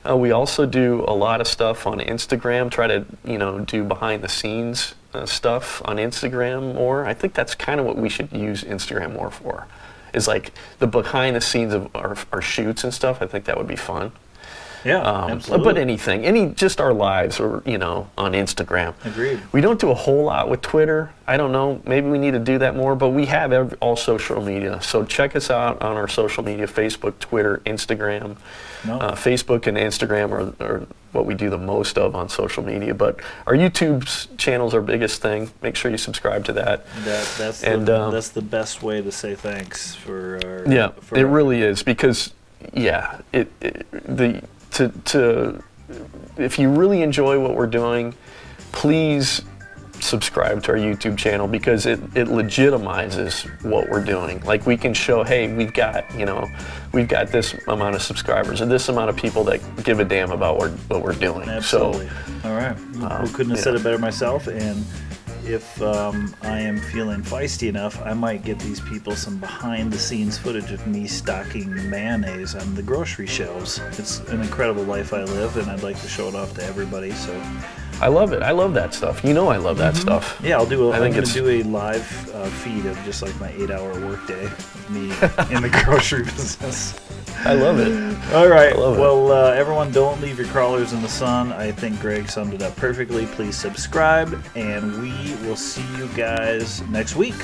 We also do a lot of stuff on Instagram, try to, do behind the scenes stuff on Instagram more. I think that's kind of what we should use Instagram more for. Is like the behind the scenes of our shoots and stuff. I think that would be fun. Yeah, absolutely. But anything, just our lives, or on Instagram. Agreed. We don't do a whole lot with Twitter. I don't know. Maybe we need to do that more. But we have all social media. So check us out on our social media: Facebook, Twitter, Instagram. Facebook and Instagram are what we do the most of on social media. But our YouTube channel's our biggest thing. Make sure you subscribe to that. That's the best way to say thanks for our. Yeah, it really is, because if you really enjoy what we're doing, please subscribe to our YouTube channel, because it legitimizes what we're doing. Like, we can show, hey, we've got this amount of subscribers, or this amount of people that give a damn about what we're doing. Absolutely. So, all right. Well, couldn't have said it better myself. And if I am feeling feisty enough, I might give these people some behind-the-scenes footage of me stocking mayonnaise on the grocery shelves. It's an incredible life I live, and I'd like to show it off to everybody. So I love it. I love that stuff. I love that stuff. Yeah, I'm going to do a live feed of just like my 8-hour workday of me in the grocery business. I love it. All right. Well, everyone, don't leave your crawlers in the sun. I think Greg summed it up perfectly. Please subscribe, and we will see you guys next week.